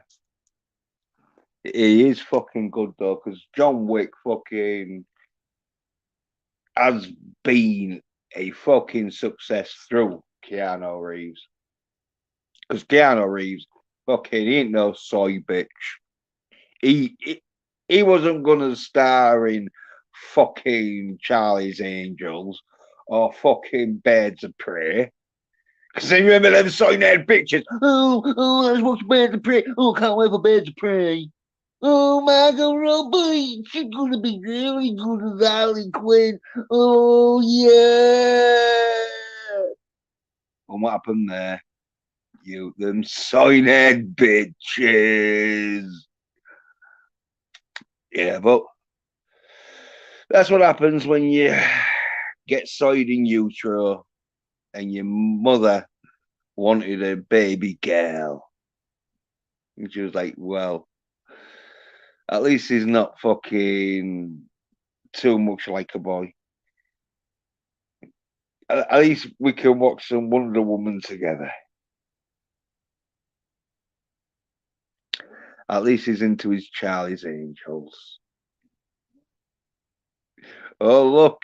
he is fucking good though, because John Wick fucking has been a fucking success through Keanu Reeves. Because Keanu Reeves, fucking, he ain't no soy bitch. He, he he wasn't gonna star in fucking Charlie's Angels or fucking Birds of Prey. Because I remember them soy head pictures. Oh, let's watch Birds of Prey. Oh, can't wait for Birds of Prey. Oh, Margot Robbie, she's gonna be really good as Harley Quinn. Oh yeah. And what happened there? You them sign-head bitches. Yeah, but that's what happens when you get side in utero and your mother wanted a baby girl. And she was like, well, at least he's not fucking too much like a boy. At least we can watch some Wonder Woman together. At least he's into his Charlie's Angels. Oh, look,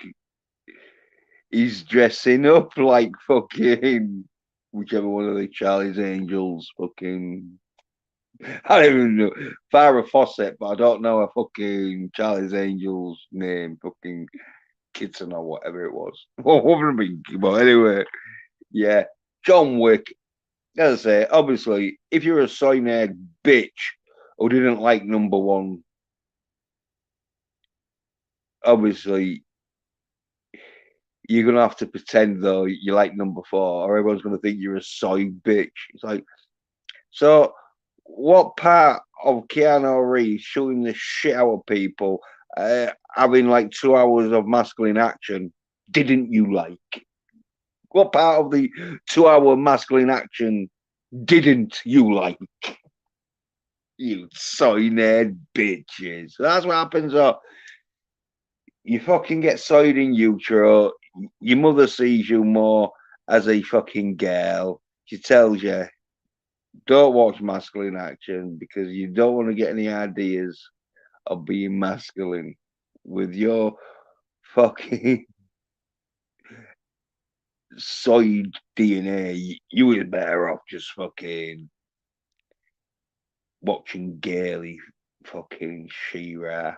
he's dressing up like fucking whichever one of the Charlie's Angels fucking. I don't even know Farrah Fawcett, but I don't know a fucking Charlie's Angels name, fucking Kitten or whatever it was. What would it be? But anyway, yeah, John Wick. As I say, obviously, if you're a cyanide bitch who didn't like number one, obviously you're gonna have to pretend though you like number four, or everyone's gonna think you're a soy bitch. It's like, so what part of Keanu Reeves shooting the shit out of people, having like 2 hours of masculine action, didn't you like? What part of the 2 hour masculine action didn't you like? You soy-nerd bitches. That's what happens. You fucking get soid in utero. Your mother sees you more as a fucking girl. She tells you, don't watch masculine action because you don't want to get any ideas of being masculine with your fucking soy DNA, you was better off just fucking watching Gailey fucking She-Ra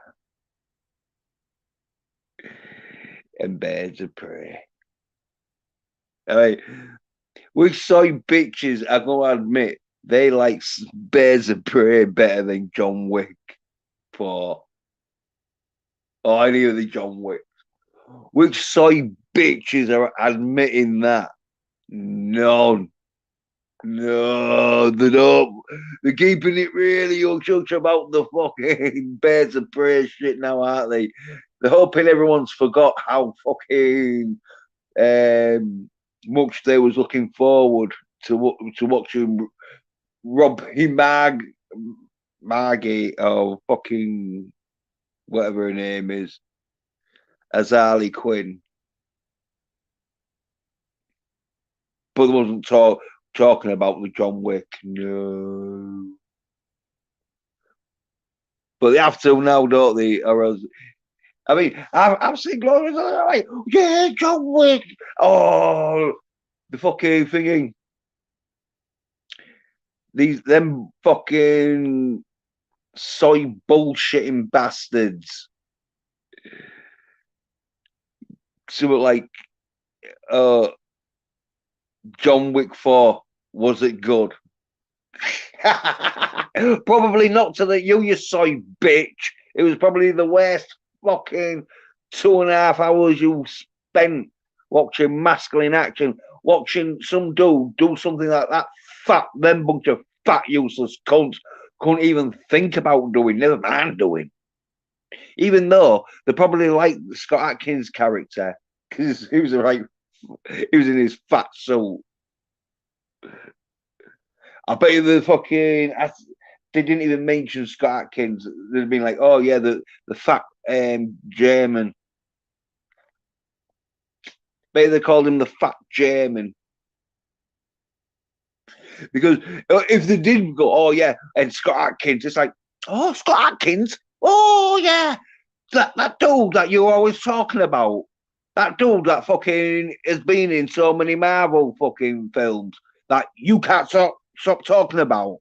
and Birds of Prey. I mean, which soy bitches, I'm gonna admit, they like Birds of Prey better than John Wick for or any of the John Wick. Which soy bitches are admitting that? None. No, they don't. They're keeping it really hush hush about the fucking Birds of Prey shit now, aren't they? They're hoping everyone's forgot how fucking much they was looking forward to watching Margie or fucking whatever her name is as Harley Quinn, but they wasn't talking about the John Wick. No, but they have to now, don't they? Or else, I mean, I've seen Glorious like, yeah, John Wick. Oh, the fucking thingy. Them fucking soy bullshitting bastards. So like, uh, John Wick 4, was it good? Probably not to the you soy bitch. It was probably the worst fucking 2.5 hours you spent watching masculine action, watching some dude do something like that. Them bunch of fat useless cunts couldn't even think about doing, never mind doing. Even though they probably like Scott Atkins' character because he was in his fat suit. I bet you they didn't even mention Scott Atkins. They'd been like, oh yeah, the fat German. Maybe they called him the fat German. Because if they did go, oh yeah, and Scott Atkins, it's like, oh, Scott Atkins, oh yeah, that dude that you're always talking about. That dude that fucking has been in so many Marvel fucking films that you can't stop talking about.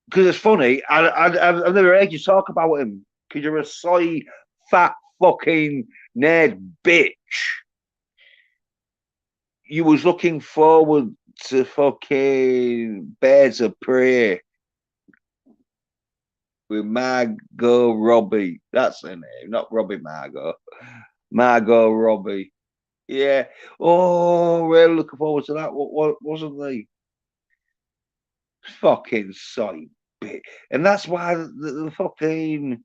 Because it's funny, I've never heard you talk about him because you're a soy fat fucking nerd bitch. You was looking forward to fucking Birds of Prey with Margot Robbie. That's her name, not Robbie Margot. Margot Robbie. Yeah. Oh, really looking forward to that. What wasn't they? Fucking soy bitch. And that's why the fucking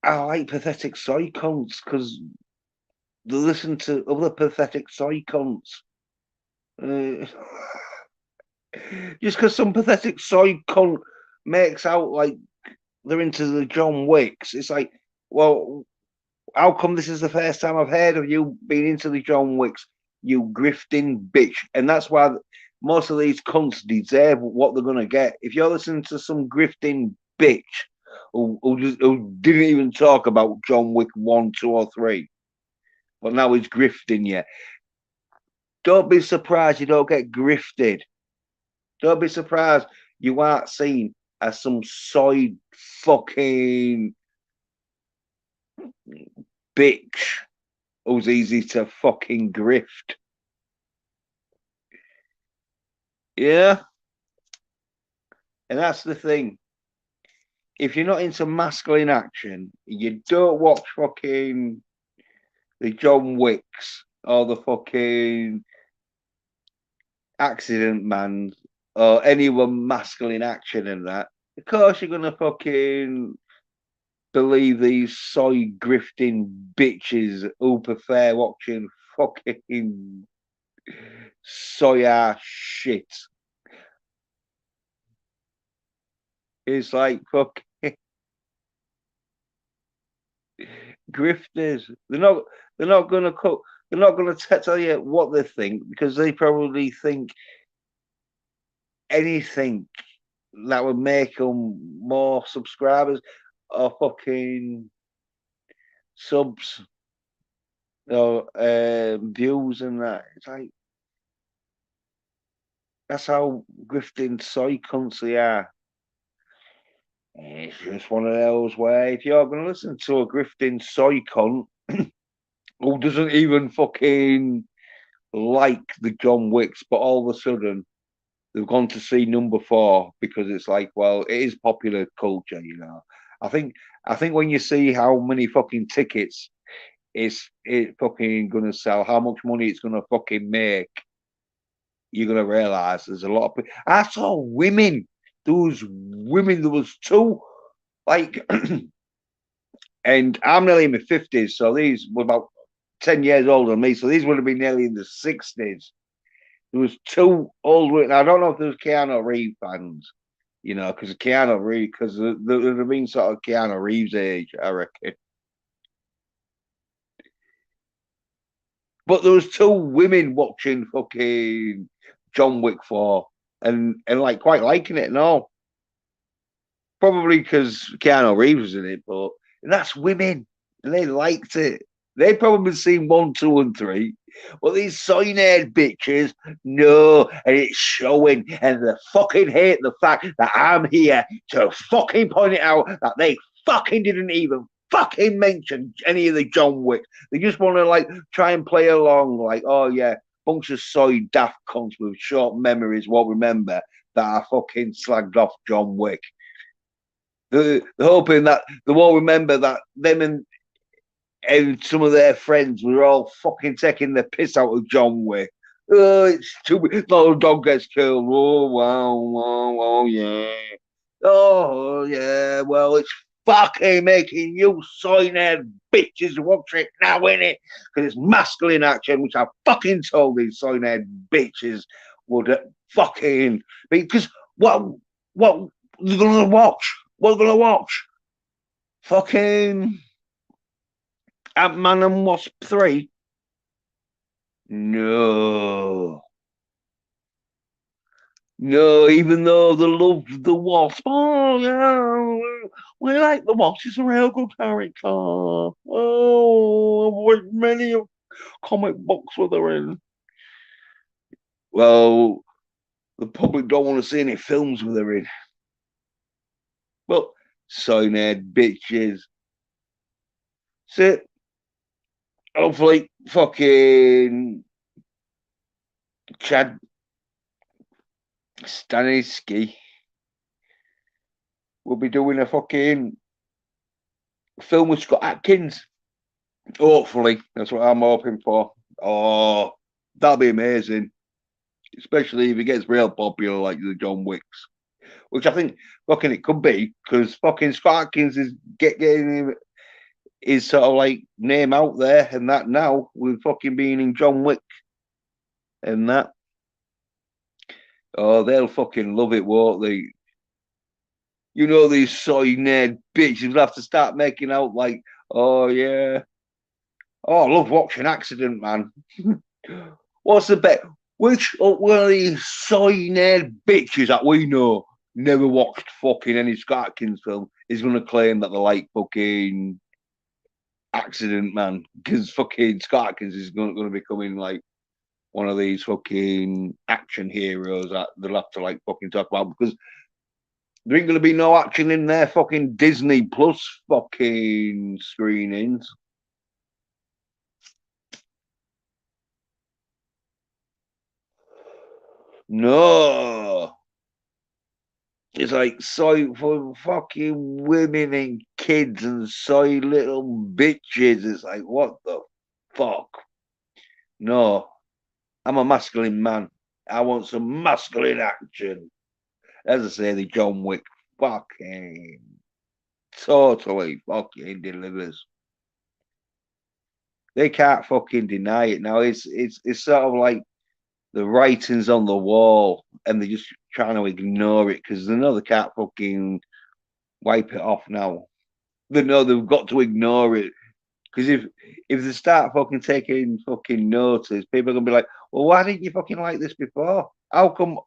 I like pathetic soy cunts because they listen to other pathetic soy cunts. Uh, just because some pathetic soy cunt makes out like they're into the John Wicks, it's like, well, how come this is the first time I've heard of you being into the John Wicks, you grifting bitch? And that's why most of these cunts deserve what they're gonna get. If you're listening to some grifting bitch who didn't even talk about John Wick 1, 2, or 3, but now he's grifting you. Don't be surprised you don't get grifted. Don't be surprised you aren't seen as some soy fucking bitch who's easy to fucking grift. Yeah. And that's the thing. If you're not into masculine action, you don't watch fucking the John Wicks or the fucking Accident Man or anyone masculine action in that. Of course, you're gonna fucking believe these soy grifting bitches who prefer watching fucking soy ass shit. It's like fucking grifters. They're not gonna cook. They're not gonna tell you what they think because they probably think anything that would make them more subscribers. or fucking subs or views and that. It's like that's how grifting soy cunts they are. It's just one of those where if you're going to listen to a grifting soy cunt who doesn't even fucking like the John Wicks, but all of a sudden they've gone to see number four because it's like, well, it is popular culture, you know. I think I think when you see how many fucking tickets it fucking gonna sell, how much money it's gonna fucking make, you're gonna realise there's a lot of people. I saw women. There was women. There was two like, and I'm nearly in my 50s, so these were about 10 years older than me. So these would have been nearly in the 60s. There was two old women. I don't know if there was Keanu Reeves fans, you know, because Keanu Reeves, because there would have been sort of Keanu Reeves age, I reckon. But there was two women watching fucking John Wick 4 and like quite liking it and all. Probably because Keanu Reeves was in it, but and that's women. And they liked it. They'd probably seen one, two, and three. But these sign-haired bitches, no, and it's showing, and they fucking hate the fact that I'm here to fucking point it out that they fucking didn't even fucking mention any of the John Wick. They just want to like try and play along, like, oh yeah, bunch of soy daft cunts with short memories won't remember that I fucking slagged off John Wick. They're hoping that they won't remember that them and some of their friends were all fucking taking the piss out of John Wick. Oh, it's too no dog gets killed. Oh wow, wow, wow, yeah. Oh yeah, well it's fucking making you sign-haired bitches watch it now, innit? Because it's masculine action, which I fucking told these sign-haired bitches would fucking because what they're gonna watch? What are they gonna watch? Fucking Ant-Man and Wasp 3? No. No, even though they love the Wasp. Oh, yeah. We like the Wasp. He's a real good character. Oh, I've read many comic books with her in. Well, the public don't want to see any films with her in. Well, sign-head bitches. So, hopefully, fucking Chad Stanisky will be doing a fucking film with Scott Atkins. Hopefully, that's what I'm hoping for. Oh, that'll be amazing, especially if it gets real popular like the John Wicks, which I think fucking it could be because fucking Scott Atkins is getting his sort of like name out there and that now with fucking being in John Wick and that. Oh, they'll fucking love it, won't they? You know these soy nerd bitches will have to start making out like, oh yeah, oh I love watching Accident Man. What's the bet? Which one of these soy nerd bitches that we know never watched fucking any Scott Atkins film is going to claim that they like fucking Accident Man? Because fucking Scott Atkins is going to be coming like one of these fucking action heroes that they'll have to like fucking talk about because there ain't going to be no action in their fucking Disney Plus fucking screenings. No. It's like soy for fucking women and kids and soy little bitches. It's like, what the fuck? No. I'm a masculine man. I want some masculine action. As I say, the John Wick fucking totally fucking delivers. They can't fucking deny it now. It's sort of like the writing's on the wall and they're just trying to ignore it because they know they can't fucking wipe it off now. They know they've got to ignore it because if they start fucking taking fucking notice, people are gonna be like, "Well, why didn't you fucking like this before? How come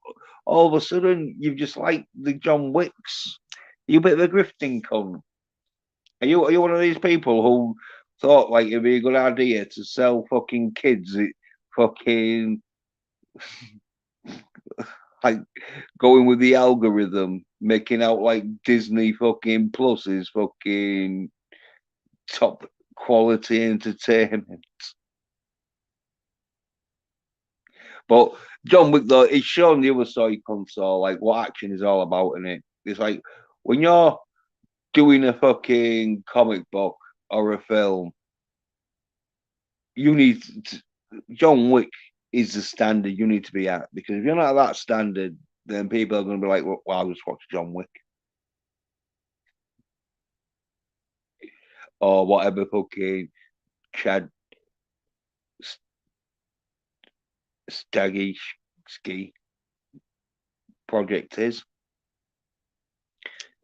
all of a sudden you've just liked the John Wicks? You a bit of a grifting cunt." Are you one of these people who thought like it'd be a good idea to sell fucking kids fucking like going with the algorithm, making out like Disney fucking Plus is fucking top quality entertainment? But John Wick though, it's shown the other side console like what action is all about in it. It's like when you're doing a fucking comic book or a film, you need to, John Wick is the standard you need to be at, because if you're not at that standard, then people are going to be like, "Well, I just watched John Wick or whatever fucking Chad Staggy ski project is,"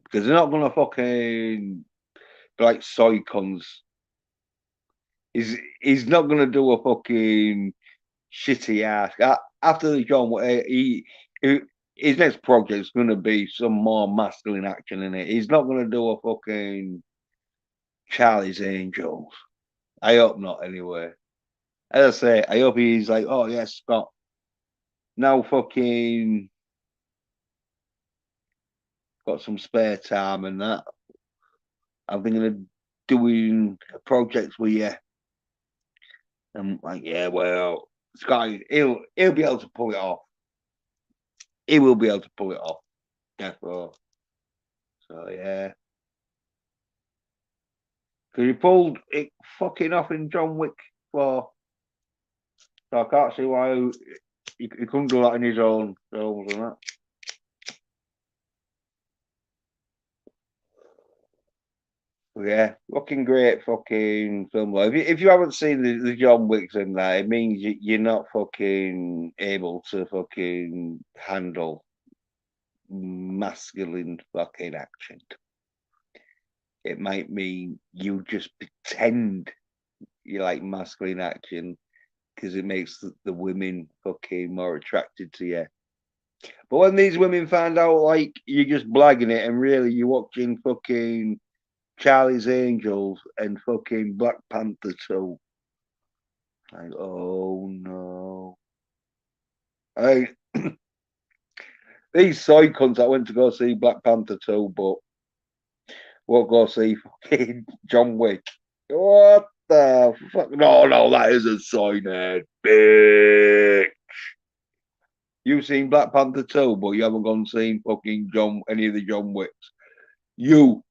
because they're not going to fucking be like Soycons. He's not going to do a fucking shitty ass after the John Wick. He his next project's going to be some more masculine action in it. He's not going to do a fucking Charlie's Angels. I hope not, anyway. As I say, I hope he's like, oh yes, Scott. Now fucking got some spare time and that. I'm thinking of doing projects with you. I'm like, yeah, well, Scott, he'll be able to pull it off. He will be able to pull it off. Therefore, so yeah. Because he pulled it fucking off in John Wick 4. So I can't see why he couldn't do that in his own films and that. Yeah, fucking great fucking film. If you haven't seen the John Wicks in that, it means you're not fucking able to fucking handle masculine fucking action. It might mean you just pretend you like masculine action because it makes the women fucking more attracted to you. But when these women find out like you're just blagging it and really you're watching fucking Charlie's Angels and fucking Black Panther 2. Like, oh no. I these side cunts that went to go see Black Panther 2, but won't go see fucking John Wick. What the fuck? No, that isn't sign bitch. You've seen Black Panther 2, but you haven't gone seen fucking any of the John Wicks. You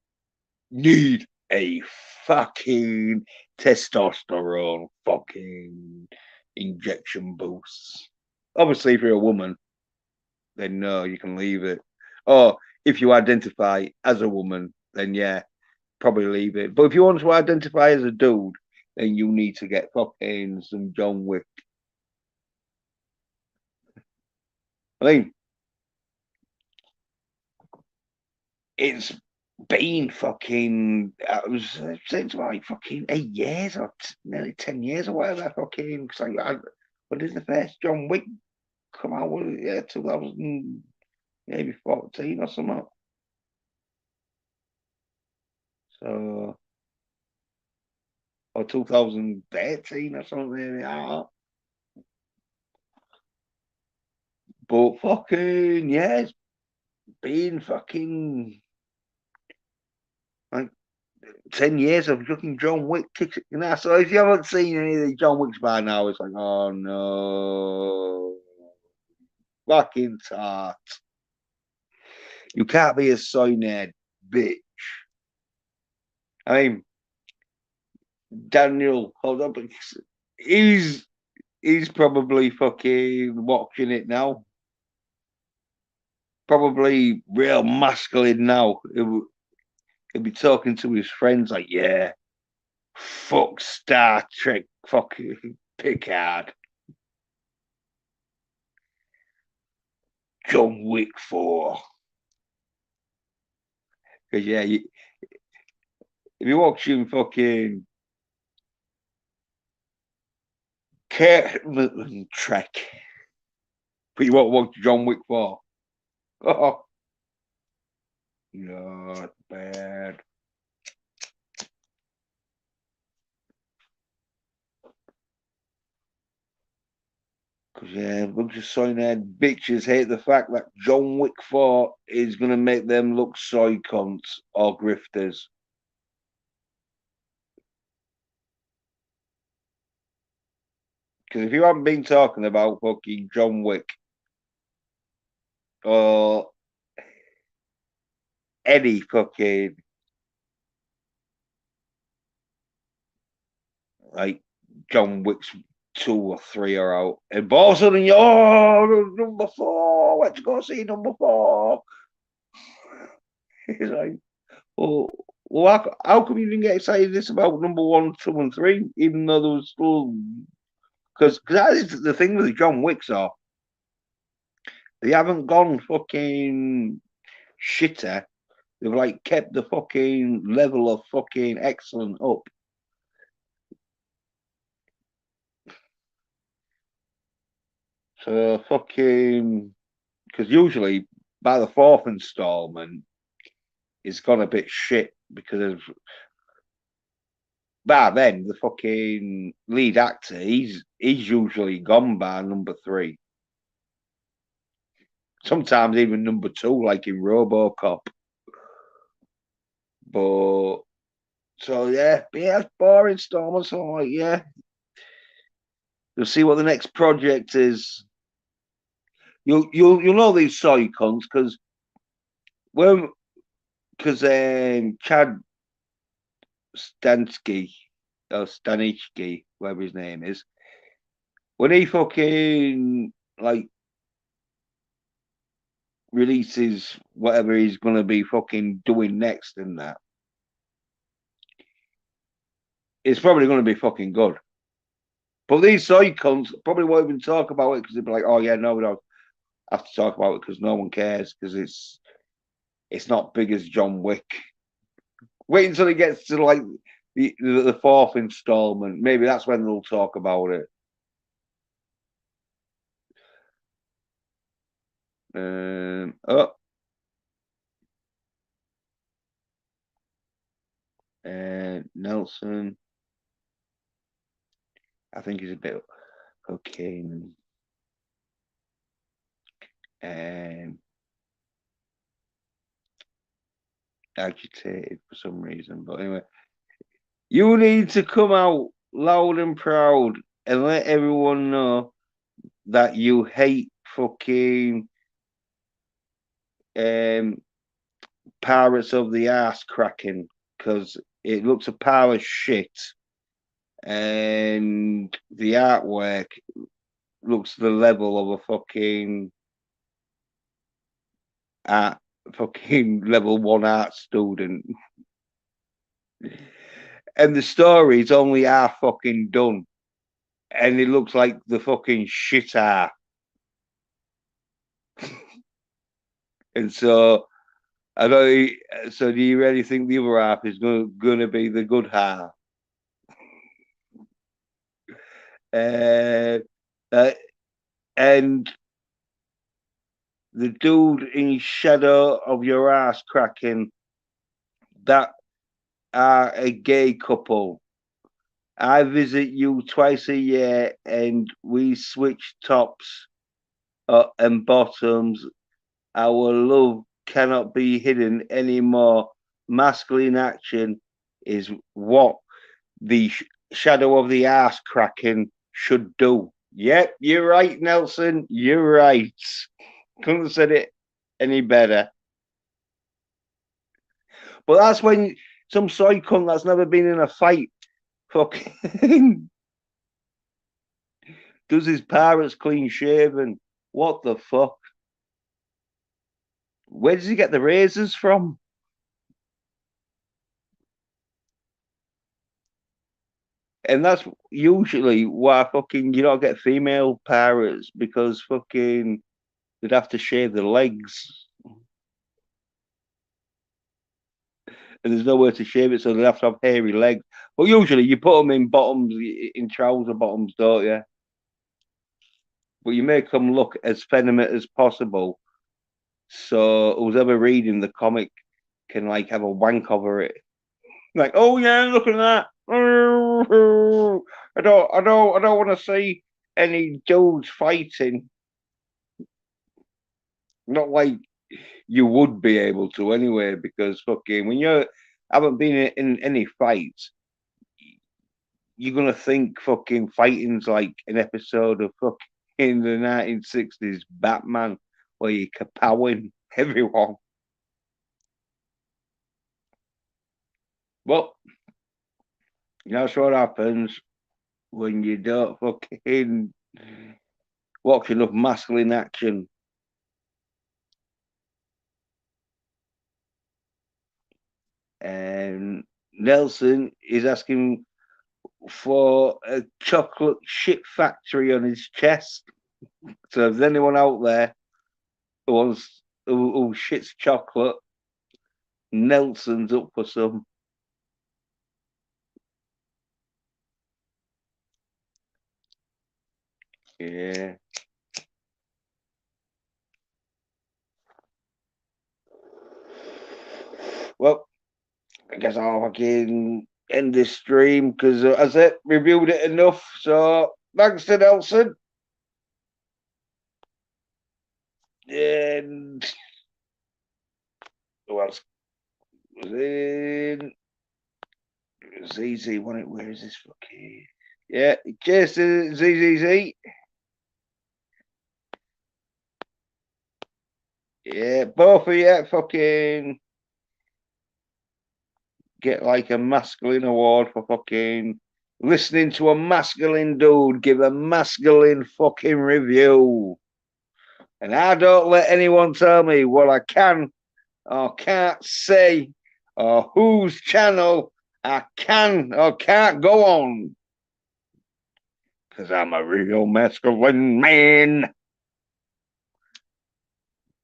need a fucking testosterone fucking injection boost. Obviously, if you're a woman, then no, you can leave it. Or if you identify as a woman, then yeah, probably leave it. But if you want to identify as a dude, then you need to get fucking some John Wick. I mean, it's been fucking, I was since like fucking 8 years or nearly 10 years or whatever. Fucking, cause when did the first John Wick come out? Was it, yeah, 2000, maybe 14 or something. So, or 2013 or something. Yeah. But fucking, yeah, it's been fucking like 10 years of fucking John Wick kicks it in ass. So if you haven't seen any of the John Wicks by now, it's like, oh no. Fucking tart. You can't be a soy bitch. I mean, Daniel, hold up. He's he's probably fucking watching it now. Probably real masculine now. He'll be talking to his friends like, yeah, fuck Star Trek, fucking Picard, John Wick 4. Because yeah, if you're watching fucking Trek, but you won't watch John Wick 4. Oh, yeah, bad. Yeah, a bunch of soy-head bitches hate the fact that John Wick 4 is going to make them look soy cunts or grifters. Because if you haven't been talking about fucking John Wick or any fucking like John Wick's 2 or 3 are out, and all of a sudden you're number 4. Let's go see number 4. It's like, well, how come you didn't get excited this about number 1, 2, and 3, even though there was still because that is the thing with the John Wicks are they haven't gone fucking shitter. They've like kept the fucking level of fucking excellent up. So fucking because usually by the 4th installment, it's gone a bit shit because of by then the fucking lead actor he's usually gone by number 3. Sometimes even number 2, like in RoboCop. But so yeah, it's boring installments. So I'm like, yeah, you'll see what the next project is. You'll know these soy cunts because Chad Stansky or Stanichky, whatever his name is, when he fucking like releases whatever he's gonna be fucking doing next and that, it's probably gonna be fucking good. But these soy cunts probably won't even talk about it because they'll be like, oh yeah, no, we don't have to talk about it because no one cares because it's not big as John Wick. Wait until it gets to like the 4th installment. Maybe that's when they'll talk about it. Oh, Nelson. I think he's a bit cocaine and agitated for some reason. But anyway, you need to come out loud and proud and let everyone know that you hate fucking Pirates of the Ass cracking because it looks a pile of shit and the artwork looks the level of a fucking art fucking level 1 art student. And the story's only half fucking done. And it looks like the fucking shit half. And so I don't. So do you really think the other half is going to be the good half? Uh, uh, and the dude in shadow of your ass cracking that are a gay couple. I visit you twice a year and we switch tops and bottoms. Our love cannot be hidden anymore. Masculine action is what the shadow of the ass cracking should do. Yep, you're right, Nelson. You're right. Couldn't have said it any better. But that's when some soy cunt that's never been in a fight fucking does his parents clean shaven. What the fuck? Where does he get the razors from? And that's usually why fucking you don't get female parrots because fucking they'd have to shave their legs. And there's nowhere to shave it, so they'd have to have hairy legs. But usually you put them in bottoms, in trouser bottoms, don't you? But you make them look as feminine as possible. So who's ever reading the comic can like have a wank over it. Like, oh yeah, look at that. I don't want to see any dudes fighting. Not like you would be able to anyway, because fucking when you haven't been in any fights, you're gonna think fucking fighting's like an episode of fucking the 1960s Batman where you're kapowing everyone. Well, that's what happens when you don't fucking watch enough masculine action. And Nelson is asking for a chocolate shit factory on his chest. So if there's anyone out there who shits chocolate, Nelson's up for some. Yeah. Well, I guess I'll fucking end this stream because as I reviewed it enough. So thanks to Nelson. And who else was in? ZZ, where is this fucking? Yeah, cheers to ZZZ. Yeah, both of you fucking get like a masculine award for fucking listening to a masculine dude give a masculine fucking review. And I don't let anyone tell me what I can or can't say or whose channel I can or can't go on. Because I'm a real masculine man.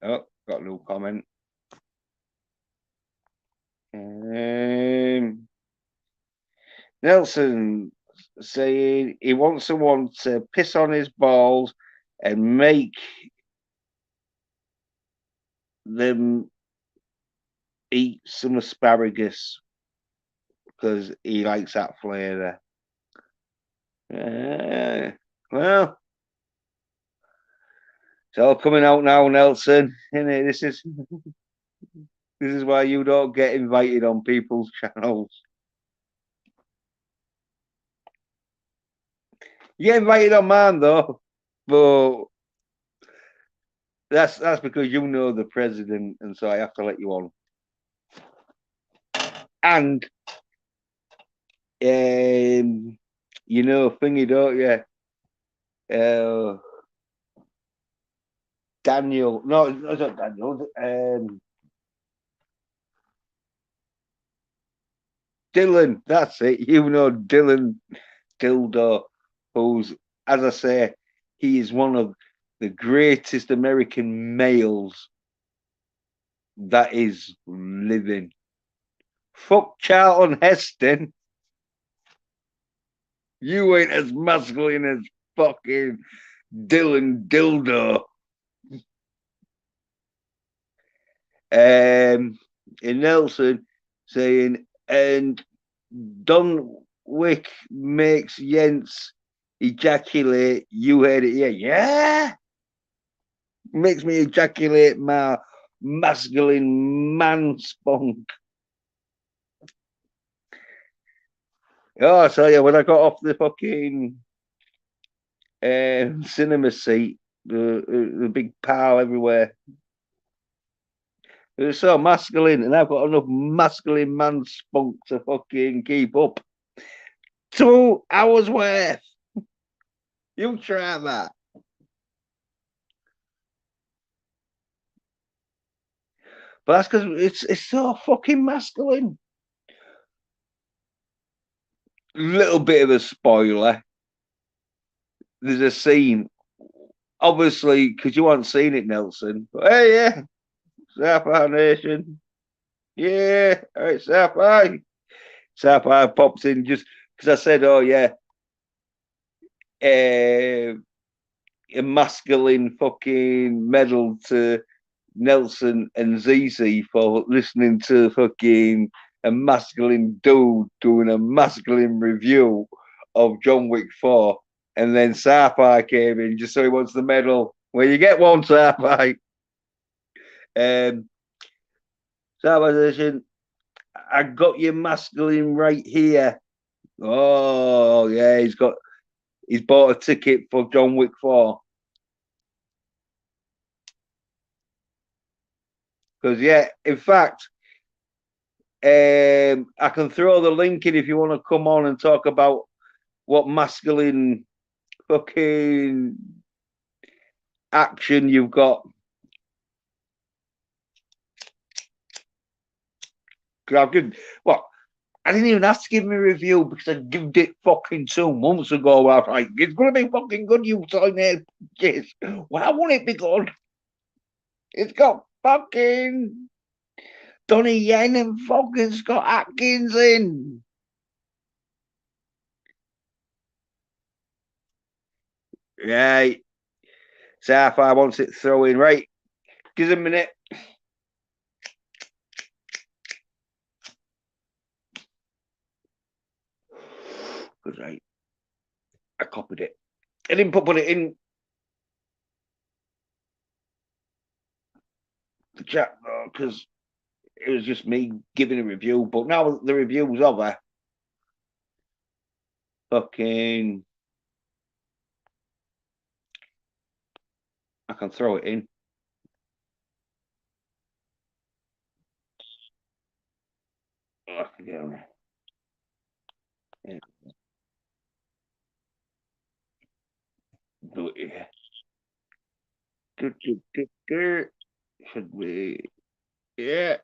Oh, got a new comment. Nelson saying he wants someone to piss on his balls and make them eat some asparagus because he likes that flavour. Well, it's all coming out now, Nelson. This is why you don't get invited on people's channels. You get invited on mine though, but that's because you know the president, and so I have to let you on. And you know, thingy, don't you? Daniel, no, it's not Daniel. Dylan, that's it. You know Dylan Dildo, who's, as I say, he is one of the greatest American males that is living. Fuck Charlton Heston. You ain't as masculine as fucking Dylan Dildo. And Nelson saying, and John Wick makes Jens ejaculate. You heard it, yeah. Makes me ejaculate my masculine man spunk. Oh, I tell you, when I got off the fucking cinema seat, the big pile everywhere. It was so masculine, and I've got enough masculine man spunk to fucking keep up. 2 hours worth. You try that. But that's because it's so fucking masculine. Little bit of a spoiler. There's a scene, obviously, because you haven't seen it, Nelson. But hey, yeah, Sapphire Nation. Yeah, all right, Sapphire. Sapphire pops in just because I said, oh, yeah, a masculine fucking medal to Nelson and ZZ for listening to fucking a masculine dude doing a masculine review of John Wick 4. And then Sci-Fi came in just so he wants the medal. Well, you get one, Sci-Fi. Sci-Fi Nation, I got your masculine right here. Oh, yeah, he's bought a ticket for John Wick 4. Because, yeah, in fact, I can throw the link in if you want to come on and talk about what masculine fucking action you've got. I didn't even have to give me a review because I gave it fucking 2 months ago. I was like, it's going to be fucking good, you tiny yes. Why won't it be good? It's got fucking Donnie Yen and fucking Scott Atkins in. Right. Sci-Fi wants it throwing. Right. Give us a minute. Good, right. I copied it. I didn't put it in the chat though, because it was just me giving a review. But now the review's over. Fucking I can throw it in. Oh, yeah. Do it here. Should we? Yeah.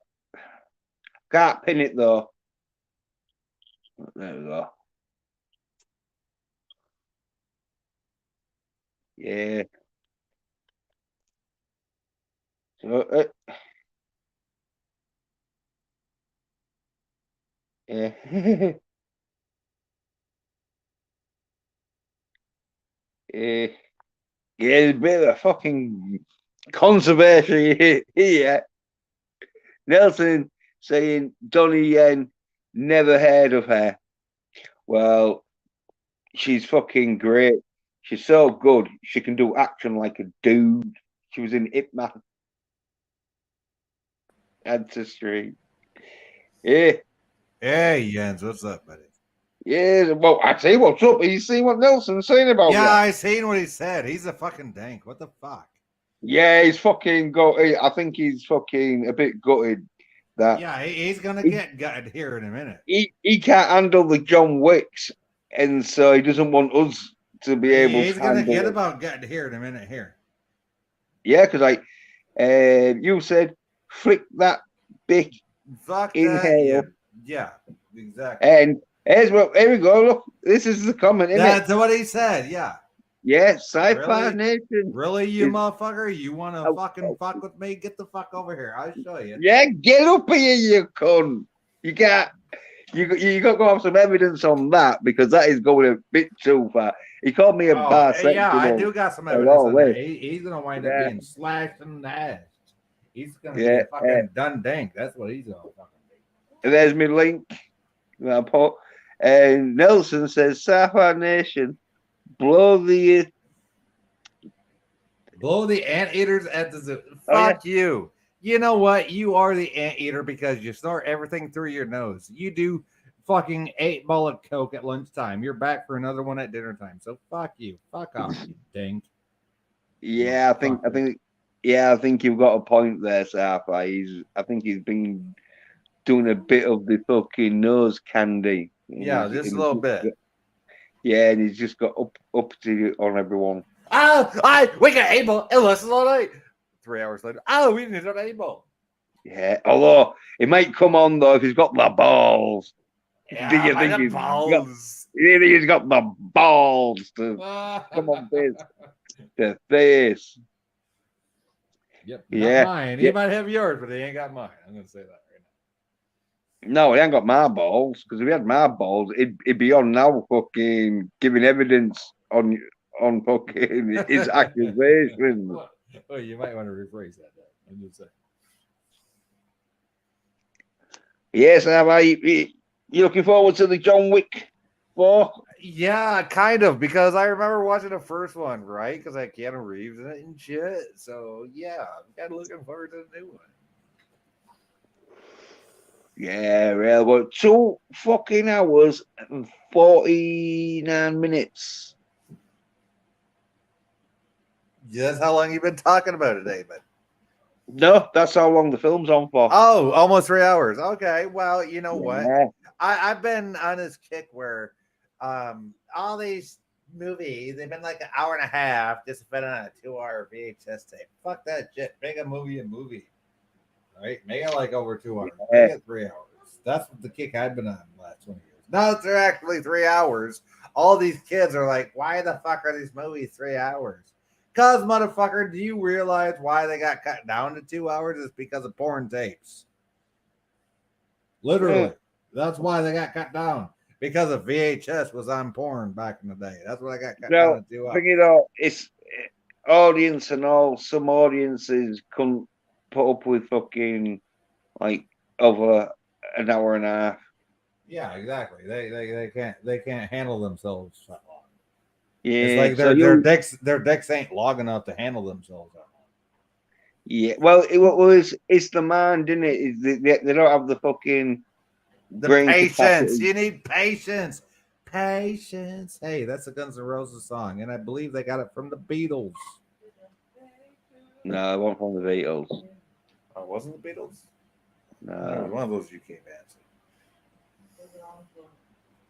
Can't pin it though. There we go. Yeah. So, yeah. Yeah. Yeah, there's a bit of a fucking controversy here. Nelson saying Donnie Yen never heard of her. Well, she's fucking great. She's so good. She can do action like a dude. She was in Ip Man Ancestry. Yeah. Hey, Jens, what's up, buddy? Yeah. Well, I tell you what's up. You see what Nelson's saying about Yeah, you? I seen what he said. He's a fucking dank. What the fuck? Yeah, he's fucking gutted. I think he's fucking a bit gutted that Yeah, he's gonna get gutted here in a minute. he can't handle the John Wicks, and so he doesn't want us to be able He's to gonna handle get it. about gutted here in a minute here. Yeah, because you said flick that bit, Fuck that. inhale, Yeah, exactly. and here we go. Look, this is the comment, isn't it? That's what he said. Yeah. Yeah, Sci-Fi Really? Nation. Really, you is- motherfucker? You want to fucking fuck with me? Get the fuck over here. I'll show you. Yeah, get up here, you cunt. You got to go have some evidence on that because that is going a bit too far. He called me a bisexual. Yeah, I do got some evidence on that. He's gonna wind up being slashed in the ass. He's gonna be a fucking done dank. That's what he's gonna fucking be. There's my link. And Nelson says, Sci-Fi Nation, blow the anteaters at the zoo. Fuck you. You know what? You are the anteater because you snort everything through your nose. You do fucking 8 ball of coke at lunchtime. You're back for another one at dinner time. So fuck you. Fuck off, you dink. Yeah, I think you've got a point there, Sci-Fi. I think he's been doing a bit of the fucking nose candy. Yeah, just a little bit. Yeah, and he's just got up to on everyone. We got 8 ball. It was all right. 3 hours later. We didn't have 8 ball. Yeah, although it might come on though if he's got the balls. Yeah, Do you think he's got the balls to come on the face? Yep. Not mine. He might have yours, but he ain't got mine. I'm gonna say that right now. No, he ain't got my balls because if he had my balls, it'd be on now fucking giving evidence on fucking his accusations. Well, you might want to rephrase that. I'm just saying. Yes, you looking forward to the John Wick 4? Yeah, kind of, because I remember watching the first one, right? Because I had Keanu Reeves in it and shit. So yeah, I'm kind of looking forward to the new one. Yeah, real good. 2 fucking hours and 49 minutes. Yeah, that's how long you've been talking about it, David. No, that's how long the film's on for. Oh, almost 3 hours. Okay, well, you know what? Yeah. I've been on this kick where all these movies, they've been like an hour and a half just spent on a 2 hour VHS tape. Fuck that shit. Make a movie. Right? Make it like over 2 hours. Yeah. Make it 3 hours. That's what the kick I've been on the last 20 years. Now that they're actually 3 hours, all these kids are like, why the fuck are these movies 3 hours? Because, motherfucker, do you realize why they got cut down to 2 hours? It's because of porn tapes. Literally. That's why they got cut down. Because of VHS was on porn back in the day. That's why they got cut down to 2 hours. It's audience and all. Some audiences couldn't put up with fucking like over an hour and a half. Yeah, exactly. They can't handle themselves that long. Yeah, It's like their dicks ain't long enough to handle themselves that long. Yeah, well, it's the mind, isn't it? They don't have the fucking The brain patience. capacity. You need patience. Patience. Hey, that's a Guns N' Roses song, and I believe they got it from the Beatles. No, it wasn't from the Beatles. Oh, wasn't the Beatles? No, It was one of those UK bands.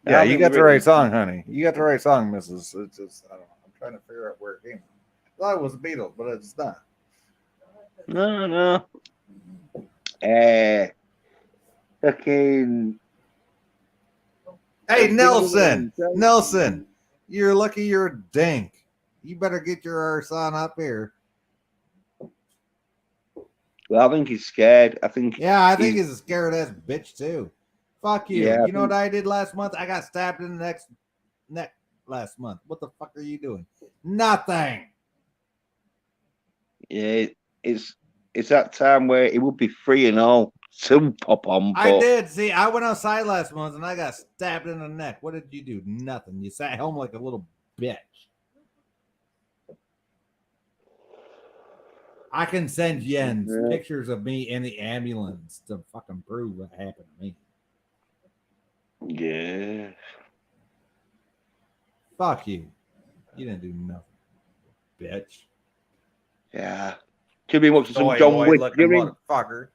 I Yeah, you think got the the right Beatles- song, honey. You got the right song, Mrs. It's just I don't know. I'm trying to figure out where it came from. I thought it was the Beatles, but it's not. No. Fucking. Hey, the Nelson. Beatles- Nelson, you're lucky you're a dink. You better get your arse on up here. Well, I think he's scared. I think. Yeah, I think he's a scared ass bitch too. Fuck you. Yeah, You know what I did last month? I got stabbed in the neck last month. What the fuck are you doing? Nothing. Yeah, it's that time where it would be free and all to pop on. But I did. See, I went outside last month and I got stabbed in the neck. What did you do? Nothing. You sat home like a little bitch. I can send Jens pictures of me in the ambulance to fucking prove what happened to me. Yeah. Fuck you. You didn't do nothing, bitch. Yeah. Should be watching some Soy John boy Wick. looking motherfucker.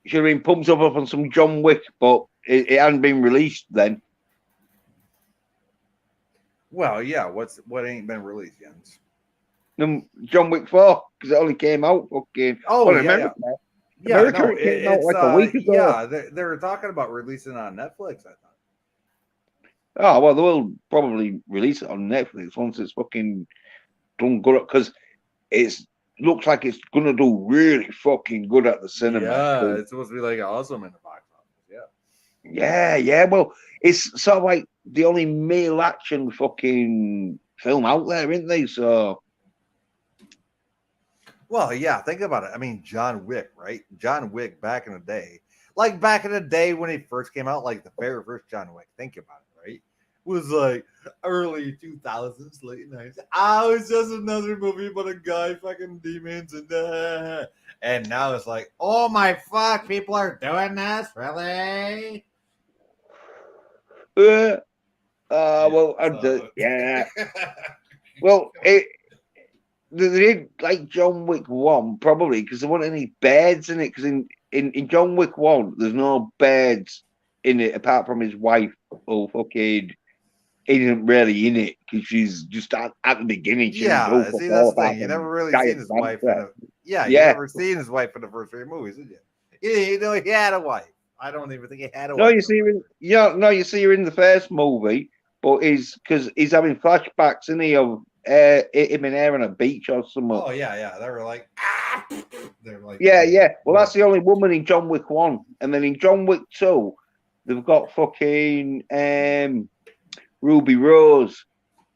Should have been pumped up on some John Wick, but it hadn't been released then. Well, yeah. What ain't been released, Jens? John Wick 4, because it only came out fucking. Oh, well, yeah, America, yeah. America No, it came out it's like a week ago. yeah. They were talking about releasing on Netflix. I thought. Oh well, they will probably release it on Netflix once it's fucking done good, because it's looks like it's gonna do really fucking good at the cinema. Yeah, it's supposed to be like awesome in the box office. Yeah. Yeah. Well, it's sort of like the only male action fucking film out there, isn't they? So. Well, yeah, think about it. I mean, John Wick, right? John Wick back in the day. Like back in the day when he first came out, like the very first John Wick, think about it, right? Was like early 2000s, late 90s. Oh, it's just another movie about a guy fucking demons and now it's like, oh my fuck, people are doing this? Really? Well, yeah. Well, they did like John Wick 1 probably because there weren't any beds in it. Because in John Wick 1, there's no beds in it apart from his wife who fucking isn't really in it because she's just at the beginning. She Yeah, see, that's the thing. You never really seen his wife in a you never seen his wife in the first three movies, did you? You know, he had a wife. I don't even think he had a wife. You see her in the first movie, but because he's having flashbacks, isn't he, of him and her on a beach or something. Oh yeah. They were like, they're like, yeah. Well, that's the only woman in John Wick 1, and then in John Wick 2, they've got fucking Ruby Rose,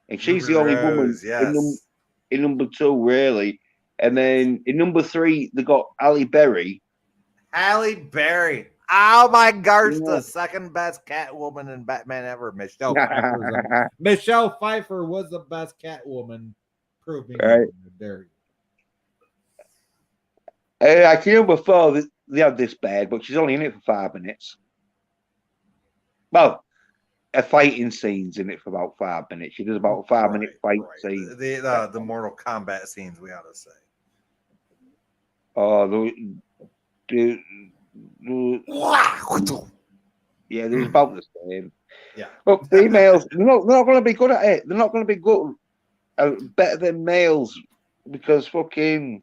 and she's the only woman in number 2, really. And then in number 3, they got Halle Berry. Halle Berry. Oh my gosh, Yeah. the second best Catwoman in Batman ever. Michelle Pfeiffer was the best Catwoman. Prove me Right. wrong. I dare you. I can remember before they had this bad, but she's only in it for 5 minutes. Well, a fighting scene's in it for about 5 minutes. She does about a 5 minute fight scene. The Mortal Kombat scenes, we ought to say. Oh, yeah, there's about the same. Yeah. But females, they're not going to be good at it. They're not going to be good, better than males because fucking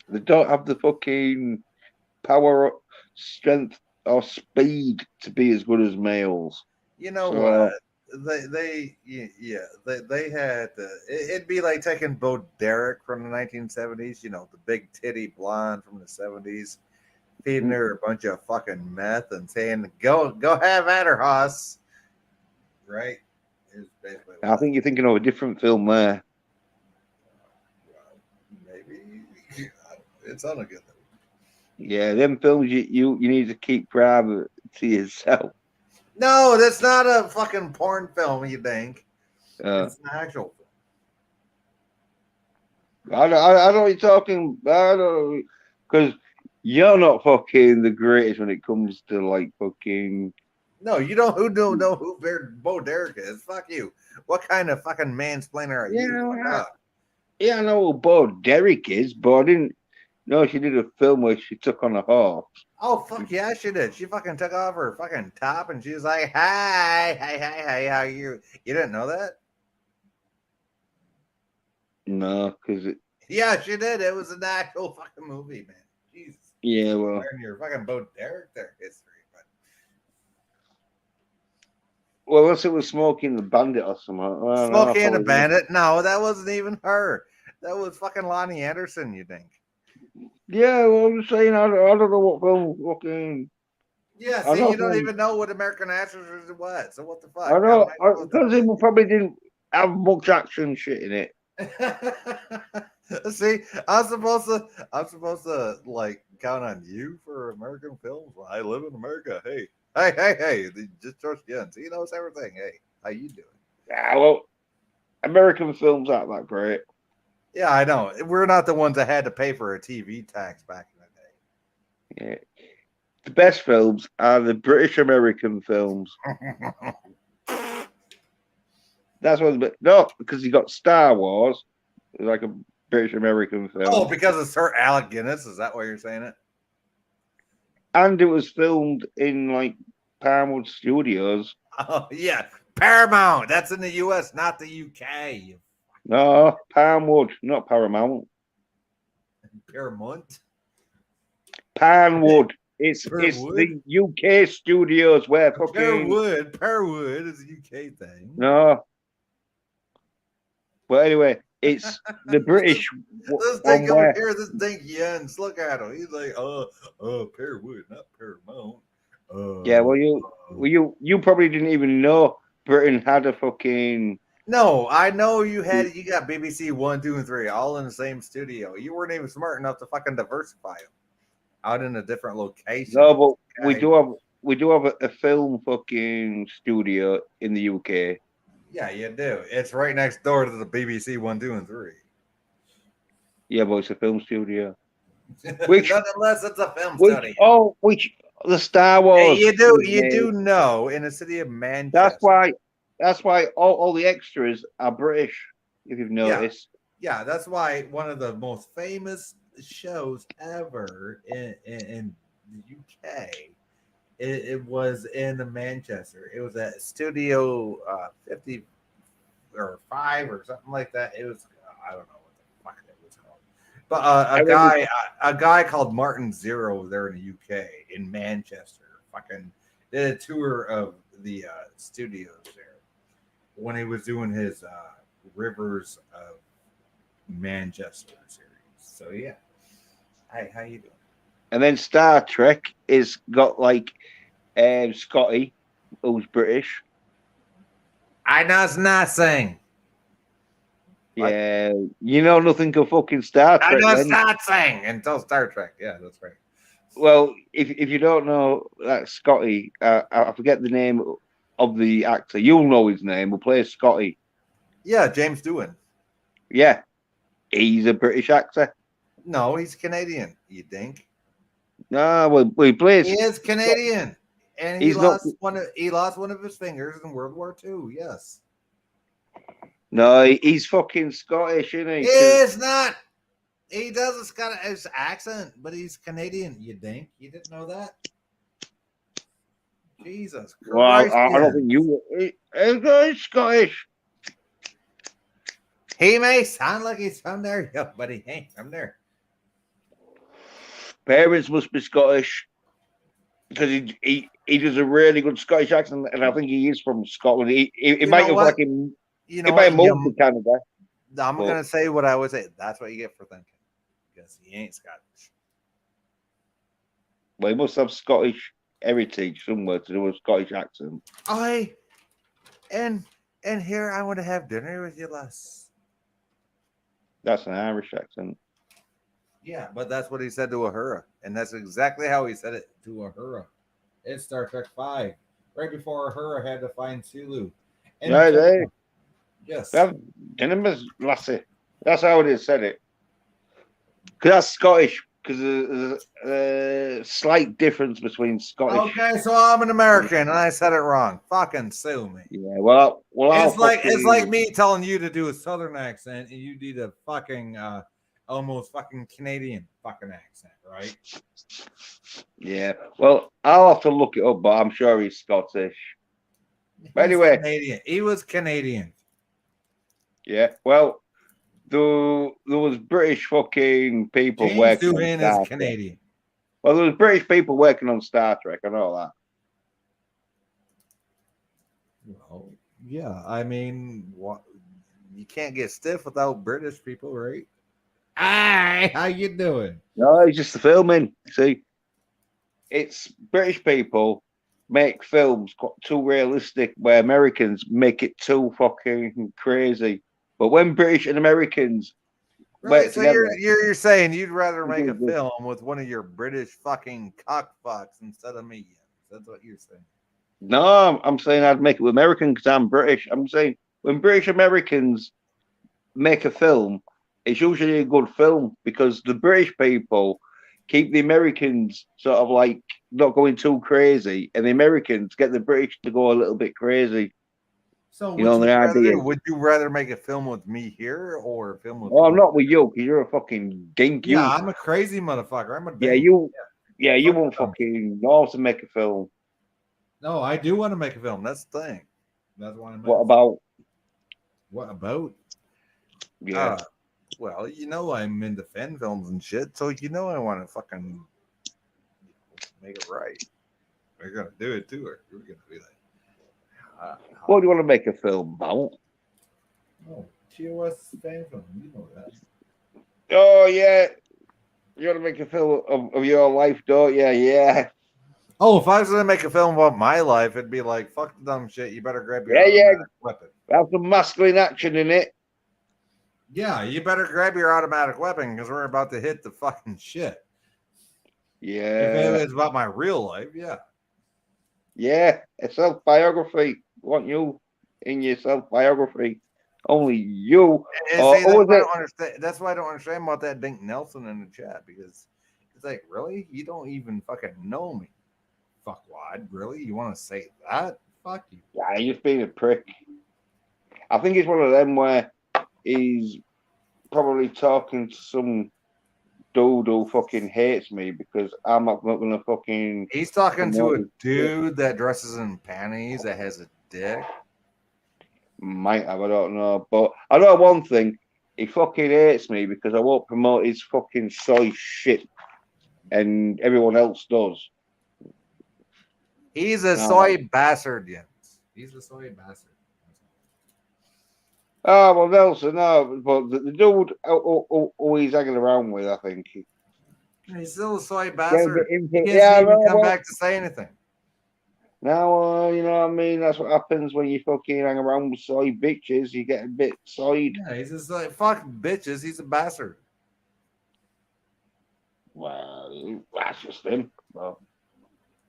they don't have the fucking power, strength, or speed to be as good as males. You know So, what? They had it'd be like taking Bo Derek from the 1970s, you know, the big titty blonde from the 70s, feeding her a bunch of fucking meth and saying, go have at her, Hoss. Right? Is basically I think you're thinking of a different film there. maybe it's on a good thing. Yeah, them films you need to keep private to yourself. No, that's not a fucking porn film, you think. It's an actual film. I know what you're talking. I don't because you're not fucking the greatest when it comes to like fucking. No, you don't. Who don't know who Bo Derek is? Fuck you. What kind of fucking mansplainer are you? Yeah, I know who Bo Derek is, but I didn't know she did a film where she took on a horse. Oh fuck yeah, she did. She fucking took off her fucking top and she was like, "Hi, how are you?" You didn't know that? No, because Yeah, she did. It was an actual fucking movie, man. Jesus. Yeah, well, Learn your fucking Bo Derek their history, but unless it was Smoking the Bandit or something. Smokey and the Bandit. No, that wasn't even her. That was fucking Lonnie Anderson. You think? Yeah, well, I'm just saying, I don't know what film fucking. Yeah, see, you don't even know what American Actors was. So what the fuck? I know, because it probably didn't have much action shit in it. See, I'm supposed to like count on you for American films. Well, I live in America. Hey, just trust Jens. He knows everything. Hey, how you doing? Yeah, well, American films aren't that great. Yeah, I know. We're not the ones that had to pay for a TV tax back in the day. Yeah. The best films are the British American films. That's what. No, because you got Star Wars, like a British American film. Oh, because it's Sir Alec Guinness. Is that why you're saying it? And it was filmed in like Pinewood Studios. Oh yeah, Paramount. That's in the U.S., not the U.K. No, Pinewood, not Paramount. Paramount. Pinewood. It's the UK studios where fucking Pearwood is a UK thing. No. But anyway, it's the British. This thing over here, this thing Jens, look at him. He's like, Pearwood, not Paramount. Yeah, well, you probably didn't even know Britain had a fucking. No, I know you got BBC 1, 2, and 3 all in the same studio. You weren't even smart enough to fucking diversify them out in a different location. No, but okay. we do have a film fucking studio in the UK. Yeah, you do. It's right next door to the BBC 1, 2, and 3. Yeah, but it's a film studio. Which, nonetheless, it's a film studio. Oh, the Star Wars. Hey, you do know in the city of Manchester. That's why all the extras are British. If you've noticed. Yeah, that's why one of the most famous shows ever in the UK. It was in Manchester. It was at Studio 50 or 5 or something like that. It was I don't know what the fuck it was called. But a guy called Martin Zero there in the UK in Manchester fucking did a tour of the studios there when he was doing his Rivers of Manchester series. So yeah. Hey, how you doing? And then Star Trek is got like Scotty, who's British. I know nothing. Yeah, you know nothing of fucking Star Trek. I know nothing until Star Trek. Yeah, that's right. well, if you don't know that Scotty, I forget the name of the actor. You'll know his name. Who plays Scotty? Yeah, James Doohan. Yeah, he's a British actor. No, he's Canadian. You think? No, well he He plays. is Canadian, and he He's not. lost one. He lost one of his fingers in World War II. Yes, No, he's fucking Scottish, isn't he? he 'Cause is not. He does a Scottish accent, but he's Canadian. You think? You didn't know that? Jesus well, Christ! I don't Yeah. think you. He's Scottish. He may sound like he's from there, yeah, but he ain't from there. Parents must be Scottish because he does a really good Scottish accent, and I think he is from Scotland. He You might know have what? fucking. You He know might what? have moved to Canada, I'm but gonna say what I would say. That's what you get for thinking, because he ain't Scottish. well, he must have Scottish heritage somewhere to do a Scottish accent. I and and here I want to have dinner with you, Les. That's an Irish accent. Yeah, but that's what he said to Uhura, and that's exactly how he said it to Uhura. It's Star Trek Five, right before Uhura had to find Sulu. And Right there. yes, That Enemies lassie. That's how it is said it. Because that's Scottish. Because there's a slight difference between Scottish. okay, so I'm an American and I said it wrong. Fucking sue me. Yeah. Well, I'll It's like fucking. me telling you to do a Southern accent and you did a fucking almost fucking Canadian fucking accent, right? Yeah. Well, I'll have to look it up, but I'm sure he's Scottish. But He's anyway, Canadian. He was Canadian. yeah. Well, there was British fucking people James working on Doohan is Star Trek. Canadian. Well, there was British people working on Star Trek. I know that. Well, yeah, I mean, what? You can't get stiff without British people, right? Hi, how you doing? No, it's just the filming. See, it's British people make films too realistic, where Americans make it too fucking crazy. But when British and Americans Right, work so together, you're saying you'd rather it's make really a good. film with one of your British fucking cockfucks instead of me. That's what you're saying. No, I'm saying I'd make it with American because I'm British. I'm saying when British Americans make a film, it's usually a good film because the British people keep the Americans sort of like not going too crazy, and the Americans get the British to go a little bit crazy. So, You know, what the would you rather do? idea. Would you rather make a film with me here or a film with Oh, I'm me? not with you because you're a fucking dink. Yeah, I'm a crazy motherfucker. I'm a Yeah, dink. you Fuck won't them. fucking know how to make a film. No, I do want to make a film. That's the thing. That's why I'm What asking. about? What about? Yeah, Uh, well, I'm into fan films and shit, so I want to fucking make it right. We're gonna do it to her. We're gonna be like, what do you want to make a film about? oh, TOS fan film. You know that. Oh yeah, you want to make a film of your life, don't you? Yeah, Oh, if I was gonna make a film about my life, it'd be like, fuck the dumb shit. You better grab your yeah. automatic weapon. Have some masculine action in it. Yeah, you better grab your automatic weapon because we're about to hit the fucking shit. If it Yeah, was about my real life, yeah. yeah. A self biography. Want you in your self biography? Only you. And see, Or that's was why I it? don't understand. That's why I don't understand about that Dink Nelson in the chat because it's like, really, you don't even fucking know me, fuckwad. Really, you want to say that? Fuck you. Yeah, he's just being a prick. I think it's one of them where he's probably talking to some dude who fucking hates me because I'm not gonna fucking He's talking to promote a his shit. dude that dresses in panties that has a dick. Might have, I don't know. But I know one thing, he fucking hates me because I won't promote his fucking soy shit and everyone else does. He's a No. soy bastard, Jens. He's a soy bastard. Oh well Nelson, no, but the dude who he's hanging around with, I think. He's still a soy Yeah, bastard. He hasn't yeah, even no, come well, back to say anything. now, you know what I mean? That's what happens when you fucking hang around with soy bitches. You get a bit soyed. Yeah, he's just like fuck bitches. He's a bastard. Well, that's just him. Well,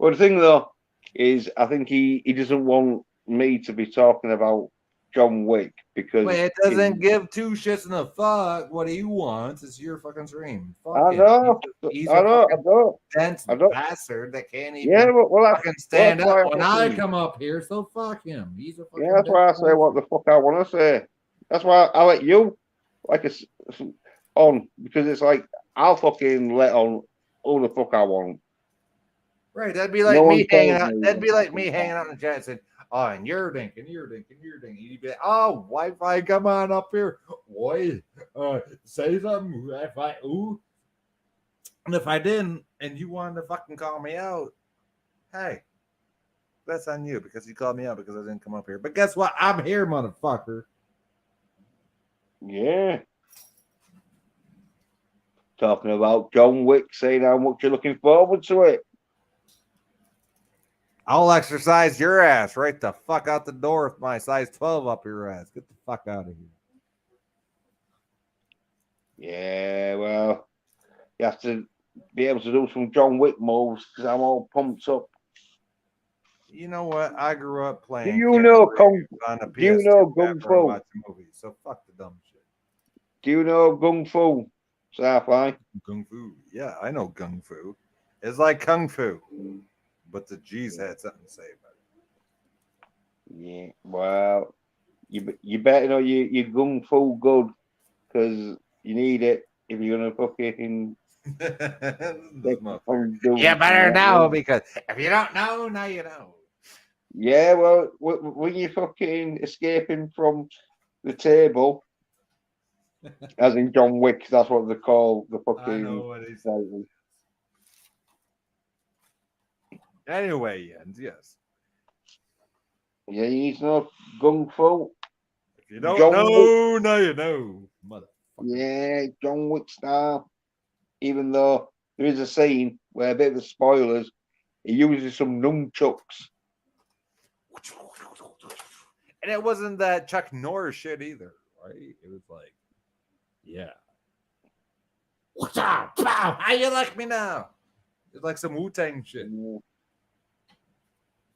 the thing though is, I think he doesn't want me to be talking about John Wick because Well, it doesn't give two shits in a fuck what he wants. It's your fucking stream. Fuck I him. know, He's I a know, fucking dense I don't. bastard that can't Yeah, even fucking stand that's up why when I come up here. So fuck him. He's a yeah, fucking that's dense why I say what bastard. the fuck I want to say. That's why I let you like on because it's like I'll fucking let on all the fuck I want. Right. That'd be No like one me hanging tells out. me That'd what be like fucking me hanging time. out in the chat saying, oh, and you're dinking, you're dinking, you're dinking. You'd be like, oh, Wi-Fi, come on up here. Boy, say something. If I ooh. And if I didn't and you wanted to fucking call me out, hey, that's on you because you called me out because I didn't come up here. But guess what? I'm here, motherfucker. Yeah. Talking about John Wick, saying how much you're looking forward to it. I'll exercise your ass right the fuck out the door with my size 12 up your ass. Get the fuck out of here. Yeah, well, you have to be able to do some John Wick moves because I'm all pumped up. You know what? I grew up Do playing you Keanu know Reeves on a Do you PS2 know Kung after I'm Fu? watching movies. So fuck the dumb shit. Do you know Kung Fu? Sci-fi. Kung Fu. Yeah, I know Kung Fu. It's like Kung Fu, but the G's had something to say about it. Yeah. Well, you better know you Kung Fu good because you need it if you're gonna fucking take on Yeah, doing some better right know way. because if you don't know, now you know. Yeah. Well, when you're fucking escaping from the table, as in John Wick, that's what they call the I know fucking what he said. title. Anyway, yes. Yeah, you need to know Kung Fu. If you don't John Wick. know, now you know, motherfucker. Yeah, John Wick style. Even though there is a scene where a bit of the spoilers, he uses some nunchucks. And it wasn't that Chuck Norris shit either, right? It was like, yeah. What's up? Pow! How you like me now? It's like some Wu-Tang shit. Yeah.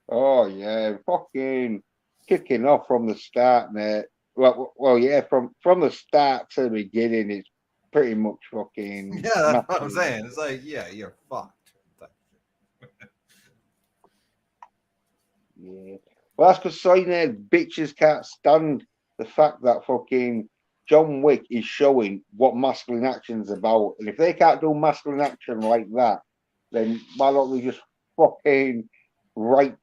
Oh yeah, fucking kicking off from the start, mate. Well, yeah, from the start to the beginning, it's pretty much fucking Yeah, that's what I'm massive. saying. It's like, yeah, you're fucked. Yeah. Well, that's because Cyanide bitches can't stand the fact that fucking John Wick is showing what masculine action's about. And if they can't do masculine action like that, then why don't they just fucking write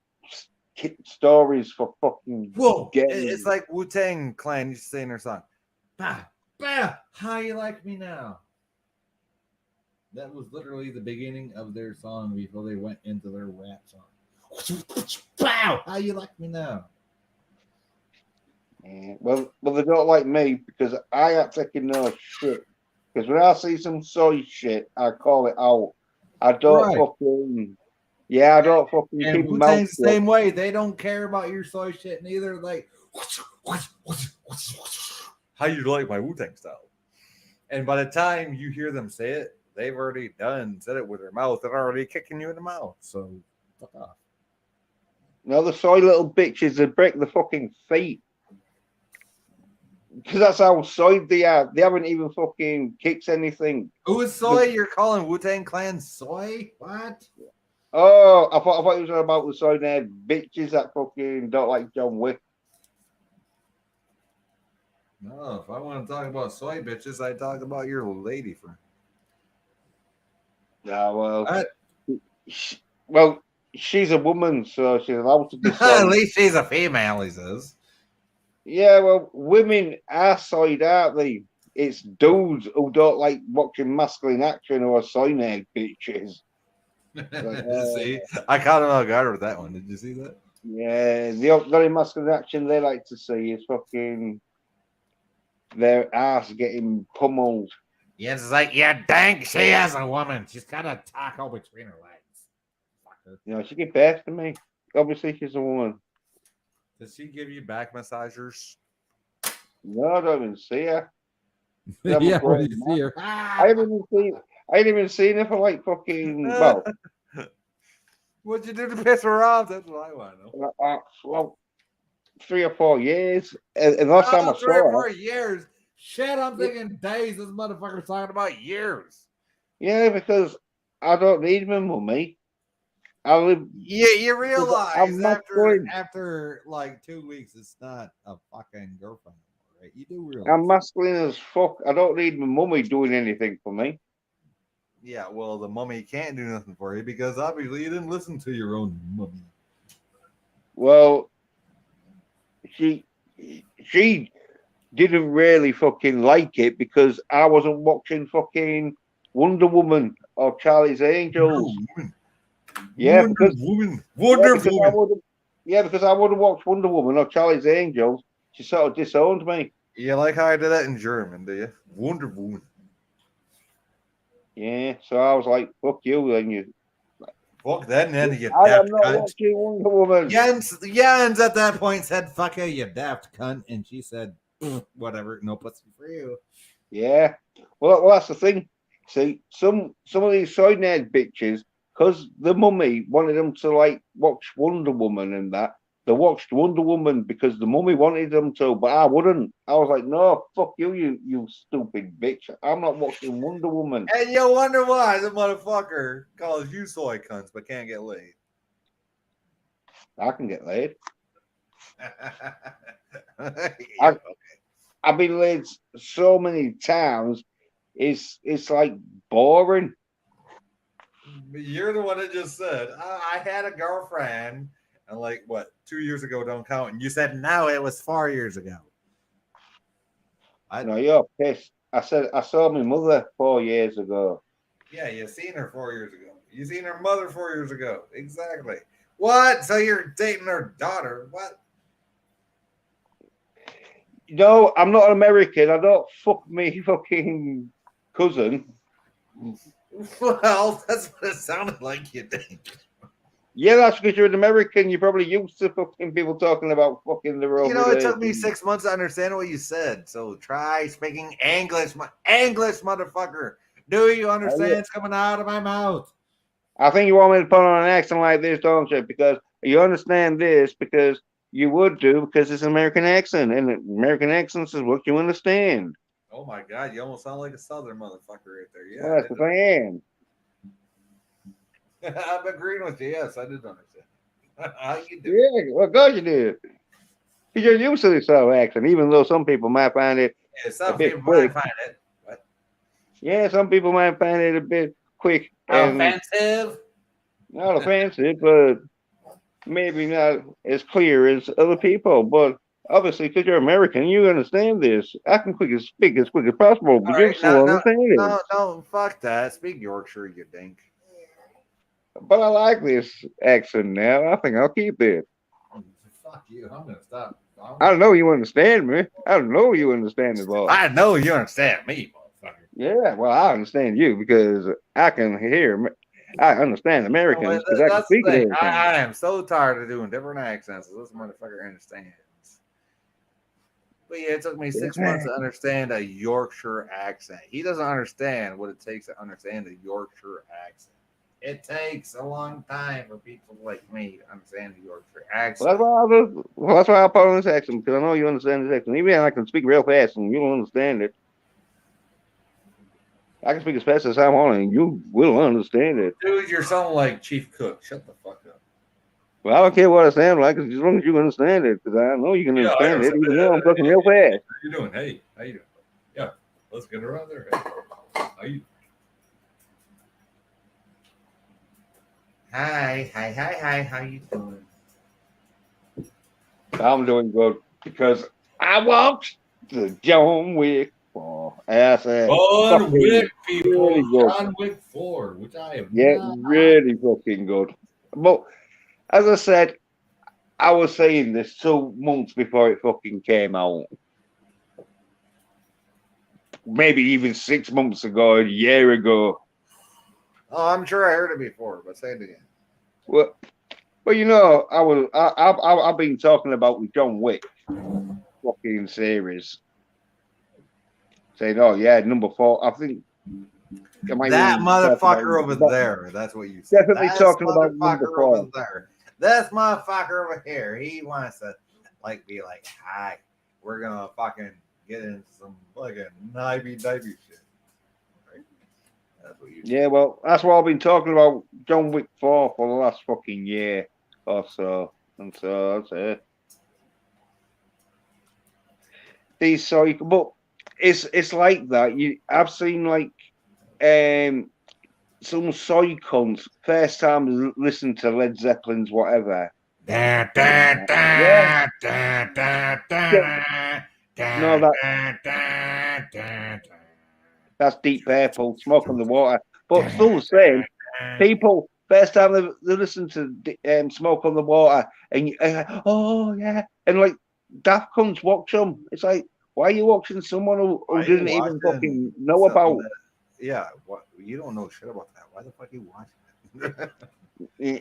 stories for fucking Whoa! It's gays? like Wu-Tang Clan used to say in their song, "Bah, bah, how you like me now?" That was literally the beginning of their song before they went into their rap song. Wow, how you like me now? Yeah. Well, they don't like me because I ain't taking no shit. Because when I see some soy shit, I call it out. I don't Right. fucking, yeah, I don't fucking And keep my Wu mouth Tang's the shut. same way. They don't care about your soy shit neither. Like, how you like my Wu Tang style? And by the time you hear them say it, they've already said it with their mouth. They're already kicking you in the mouth. So, fuck off. No, the soy little bitches that break the fucking feet. Because that's how soy they are. They haven't even fucking kicked anything. Who is soy? You're calling Wu Tang Clan soy? What? Oh, I thought it was about the soy there bitches that fucking don't like John Wick. No, if I want to talk about soy bitches, I talk about your lady friend. Yeah, well, What? well, she's a woman, so she's allowed to be At soy. least she's a female, he says. Yeah, well, women are soyed, aren't they? It's dudes who don't like watching masculine action who are soy bitches. Like, See, I caught him off guard with that one. Did you see that? yeah, the only masculine action they like to see is fucking their ass getting pummeled. Yes, it's like, yeah, dang, she is a woman. She's got a taco between her legs. Fucker. You know, she get past to me. Obviously, she's a woman. Does she give you back massagers? No, I don't even see her. Yeah, where do you see her? I haven't even seen. I ain't even seen her for like fucking, well, What'd you do to piss her off? That's what I want to know. well 3 or 4 years. And last time I Oh, 3 or 4 saw her, years. Shit, I'm yeah, thinking days. This motherfucker's talking about years. yeah, because I don't need my mummy. I live Yeah, you because realize I'm masculine. after like 2 weeks, it's not a fucking girlfriend anymore, right? You do I'm realize. masculine as fuck. I don't need my mummy doing anything for me. Yeah, well, the mummy can't do nothing for you because obviously you didn't listen to your own mummy. Well, she she didn't really fucking like it because I wasn't watching fucking Wonder Woman or Charlie's Wonder Angels. Woman. Yeah, Wonder because Woman. yeah, Wonder because I Woman. would have yeah, because I would have watched Wonder Woman or Charlie's Angels. She sort of disowned me. You like how I did that in German, do you? Wonder Woman. Yeah, so I was like, "Fuck you!" Then Fuck that, Ned, you I daft am not cunt. watching Wonder Woman. Jens at that point said, fuck you daft cunt. And she said, whatever, no pussy for you. Yeah, well, that's the thing. See, some of these soy-nerd bitches, because the mummy wanted them to like watch Wonder Woman and that. They watched Wonder Woman because the mummy wanted them to, but I wouldn't. I was like, no, fuck you, you stupid bitch. I'm not watching Wonder Woman. And you wonder why the motherfucker calls you soy cunts but can't get laid. I can get laid. Yeah. I've been laid so many times. It's like boring. You're the one that just said, I had a girlfriend, and like, what, 2 years ago don't count. And you said, no, it was 4 years ago. No, you're pissed. I said I saw my mother 4 years ago. Yeah, you seen her 4 years ago. You seen her mother 4 years ago. Exactly. What? So you're dating her daughter? What? No, I'm not American. I don't fuck me fucking cousin. Well, that's what it sounded like you did. Yeah, that's because you're an American. You're probably used to fucking people talking about fucking their own You know, it took me relations. 6 months to understand what you said. So try speaking English, English, motherfucker. Do you understand? It's coming out of my mouth. I think you want me to put on an accent like this, don't you? Because you understand this because you would do because it's an American accent, and American accents is what you understand. Oh my god, you almost sound like a southern motherfucker right there. Yeah, Well, that's what I am. I'm agreeing with you. Yes, I did understand. How you doing? Yeah, well, of course you did. Because you're used to this sort of accent, even though some people might find it Yeah, a some bit people might quick. find it. What? Yeah, some people might find it a bit quick and Offensive. not offensive, but maybe not as clear as other people. But obviously, because you're American, you understand this. I can speak as quick as possible, All but you right, still no, no, understand it. no, no, fuck that. Speak Yorkshire, you dink. But I like this accent now. I think I'll keep it. Fuck you. I'm gonna stop. I know you understand me. I know you understand me, boy. I know you understand me, motherfucker. Yeah, well, I understand you because I can hear. I understand Americans because I can That's the speak it thing. every time. I am so tired of doing different accents. This motherfucker understands. But yeah, it took me 6 months to understand a Yorkshire accent. He doesn't understand what it takes to understand a Yorkshire accent. It takes a long time for people like me to understand the Yorkshire Well, accent. that's why I put on this accent because I know you understand this accent. Even I can speak real fast and you don't understand it. I can speak as fast as I want and you will understand it. Dude, you're sounding like Chief Cook. Shut the fuck up. Well, I don't care what I sound like as long as you understand it because I know you can Yeah, I understand it understand. even though I'm talking Hey, real fast. how you doing? Hey, how you doing? Yeah, let's get around there. Hey, how you? Hi. How you doing? I'm doing good because I watched the John Wick 4. That's it. John Fucking Wick, people. really good. John Wick 4, which I have Yeah, not. really fucking good. But as I said, I was saying this 2 months before it fucking came out. Maybe even 6 months ago, a year ago. Oh, I'm sure I heard it before, but say it again. Well, I've been talking about with John Wick fucking series, saying, oh yeah, number 4. I think That motherfucker over there. That's what you said. Definitely That's talking about number motherfucker 4. over there. This motherfucker over here. He wants to be like, hi, we're gonna fucking get into some fucking knivey shit. Right? That's what you said. Yeah, well, that's what I've been talking about John Wick 4 for the last fucking year or so. And so that's it. But it's like that. I've seen like some soy cunts first time listen to Led Zeppelin's whatever. Da, da, Yeah, da, da, da, yeah. da, No, da. that's Deep Purple, Smoke on the Water. But Da, still the same. da. People first time they listen to Smoke on the Water, and oh yeah, and like Daft Cunts watch them. It's like, why are you watching someone who Why are you didn't even watching fucking know something about? yeah, what you don't know shit about that. Why the fuck are you watching it?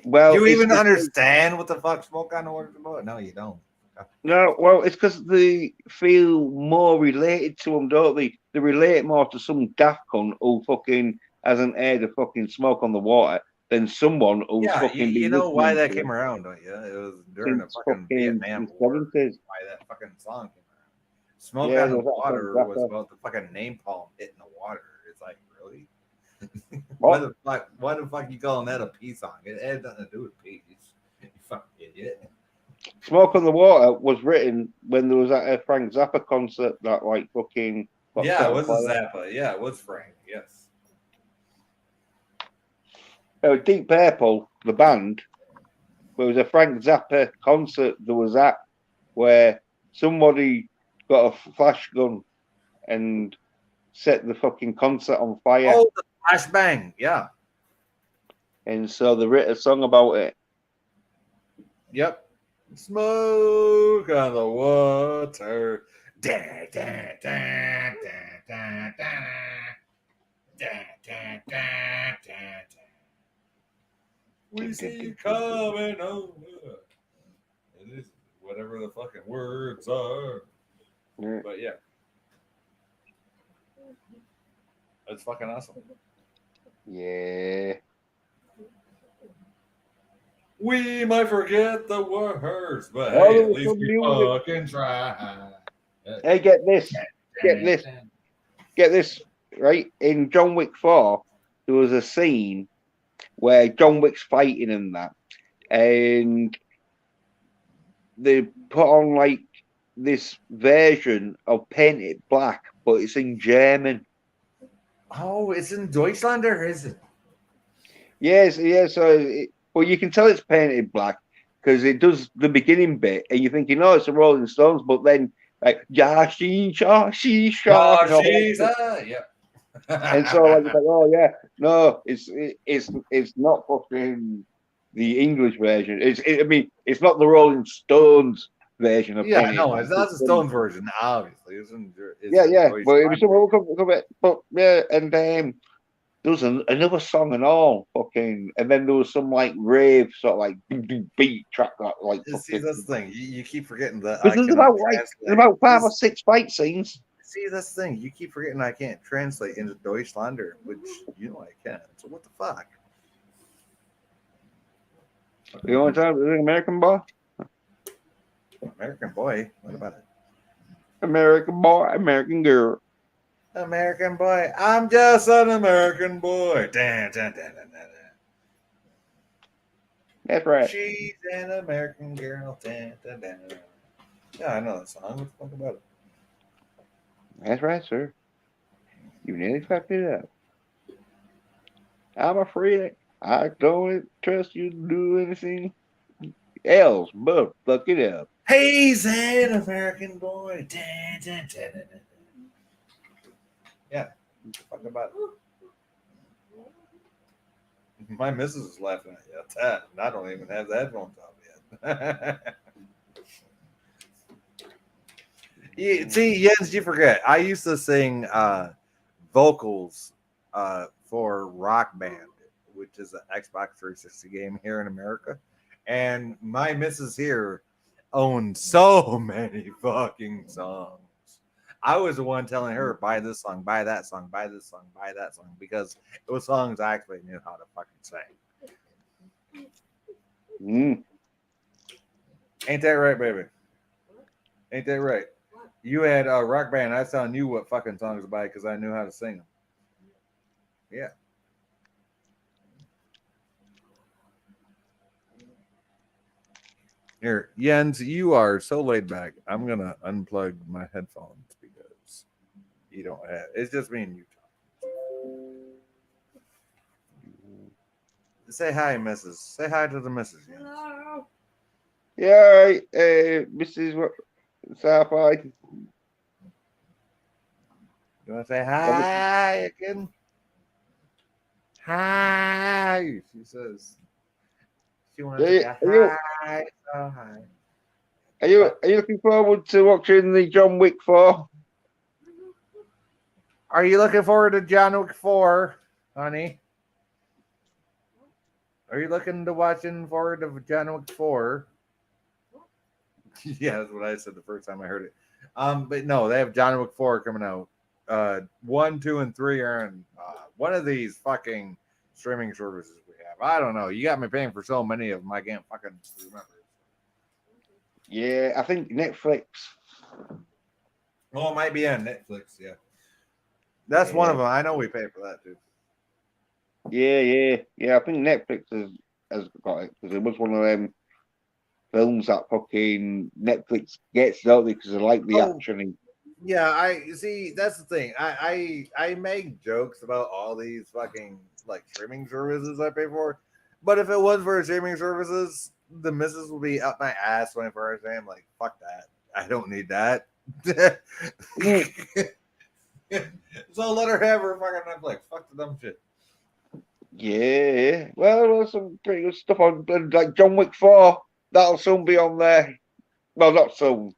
Well, Do you even it's understand what the fuck Smoke on the Water is about? No, you don't. no, well, it's because they feel more related to them, don't they? They relate more to some daft cunt who fucking hasn't heard a fucking Smoke on the Water than someone who's Yeah, fucking you been know why listening that to came them around, don't you? It was during the since fucking fucking Vietnam the War. 70s. Why that fucking song came around. Smoke Yeah, on the there's that song, Water was about the fucking napalm hitting the water. It's like, really? What? Why the fuck you calling that a peace song? It had nothing to do with peace. You fucking idiot. Smoke on the Water was written when there was at a Frank Zappa concert that like fucking got Yeah, set it on was a fire. Zappa. Yeah, it was Frank. Yes. Deep Purple, the band, there was a Frank Zappa concert there was at where somebody got a flash gun and set the fucking concert on fire. Oh, the flashbang. Yeah. And so they wrote a song about it. Yep. Smoke on the water. Da, da, da, da, da, da. Da, da, da, da, da. We see you coming over. It is whatever the fucking words are. Yeah. But yeah. That's fucking awesome. Yeah. We might forget the words, but Oh, hey, there at was least some we music. fucking try. Hey, get this. Get this. Get this. Right? In John Wick 4, there was a scene where John Wick's fighting and that. And they put on like this version of Paint It Black, but it's in German. Oh, it's in Deutschlander, is it? Yes, yeah. So, well, you can tell it's painted black because it does the beginning bit, and you're thinking, "Oh, it's the Rolling Stones," but then like Yashi Shashi Shah, Oh, she's yep. and so like, it's like, "Oh yeah, no, it's not fucking the English version. I mean, it's not the Rolling Stones version of Yeah, Painted no, Black. it's not the Stones version, obviously. It's Yeah, in yeah, but it was Deutschlander. but yeah, and there was another song and all, fucking, and then there was some like rave sort of like beat track that like See, fucking. that's the thing. You keep forgetting that Because I cannot there's translate. about 5 or 6 fight scenes. See, that's the thing. You keep forgetting I can't translate into Deutschlander, which you know I can. So what the fuck? You want to talk about American boy? American boy. What about it? American boy, American girl. American boy. I'm just an American boy. Dan, dan, dan, dan, dan. That's right. She's an American girl. Dan, dan, dan, dan. Yeah, I know that song. What the fuck about it? That's right, sir. You nearly fucked it up. I'm afraid I don't trust you to do anything else but fuck it up. He's an American boy. Dan, dan, dan, dan, dan. Yeah, what the fuck about it? My missus is laughing at you. That's that. And I don't even have the headphones off yet. See, Jens, you forget. I used to sing vocals for Rock Band, which is an Xbox 360 game here in America. And my missus here owns so many fucking songs. I was the one telling her, buy this song, buy that song, buy this song, buy that song, because it was songs I actually knew how to fucking sing. Mm. Ain't that right, baby? Ain't that right? You had a Rock Band. I was telling you what fucking songs to buy because I knew how to sing them. Yeah. Here, Jens, you are so laid back. I'm gonna unplug my headphones because you don't have. It's just me and you. Say hi, Mrs. Say hi to the Mrs. Jens. Hello. Yeah, right, Mrs. Sci-Fi. You want to say hi again? Hi, she says. She wants to say hi. So hi. Are you looking forward to watching the John Wick 4? Are you looking forward to John Wick 4, honey? Are you looking to watching forward to John Wick 4? Yeah, that's what I said the first time I heard it. But no, they have John Wick 4 coming out. 1, 2, and 3 are on one of these fucking streaming services we have. I don't know. You got me paying for so many of them, I can't fucking remember. Yeah, I think Netflix. Oh, it might be on Netflix. Yeah, that's one of them. I know we pay for that too. Yeah. I think Netflix has got it because it was one of them films that fucking Netflix gets, don't they? Because they like the action. Yeah, I see. That's the thing. I make jokes about all these fucking like streaming services I pay for, but if it was for streaming services, the missus would be up my ass 24 hours. I'm like, fuck that. I don't need that. So let her have her fucking Netflix. Fuck the dumb shit. Yeah, well, there's some pretty good stuff on, like John Wick 4. That'll soon be on there. Well, not soon.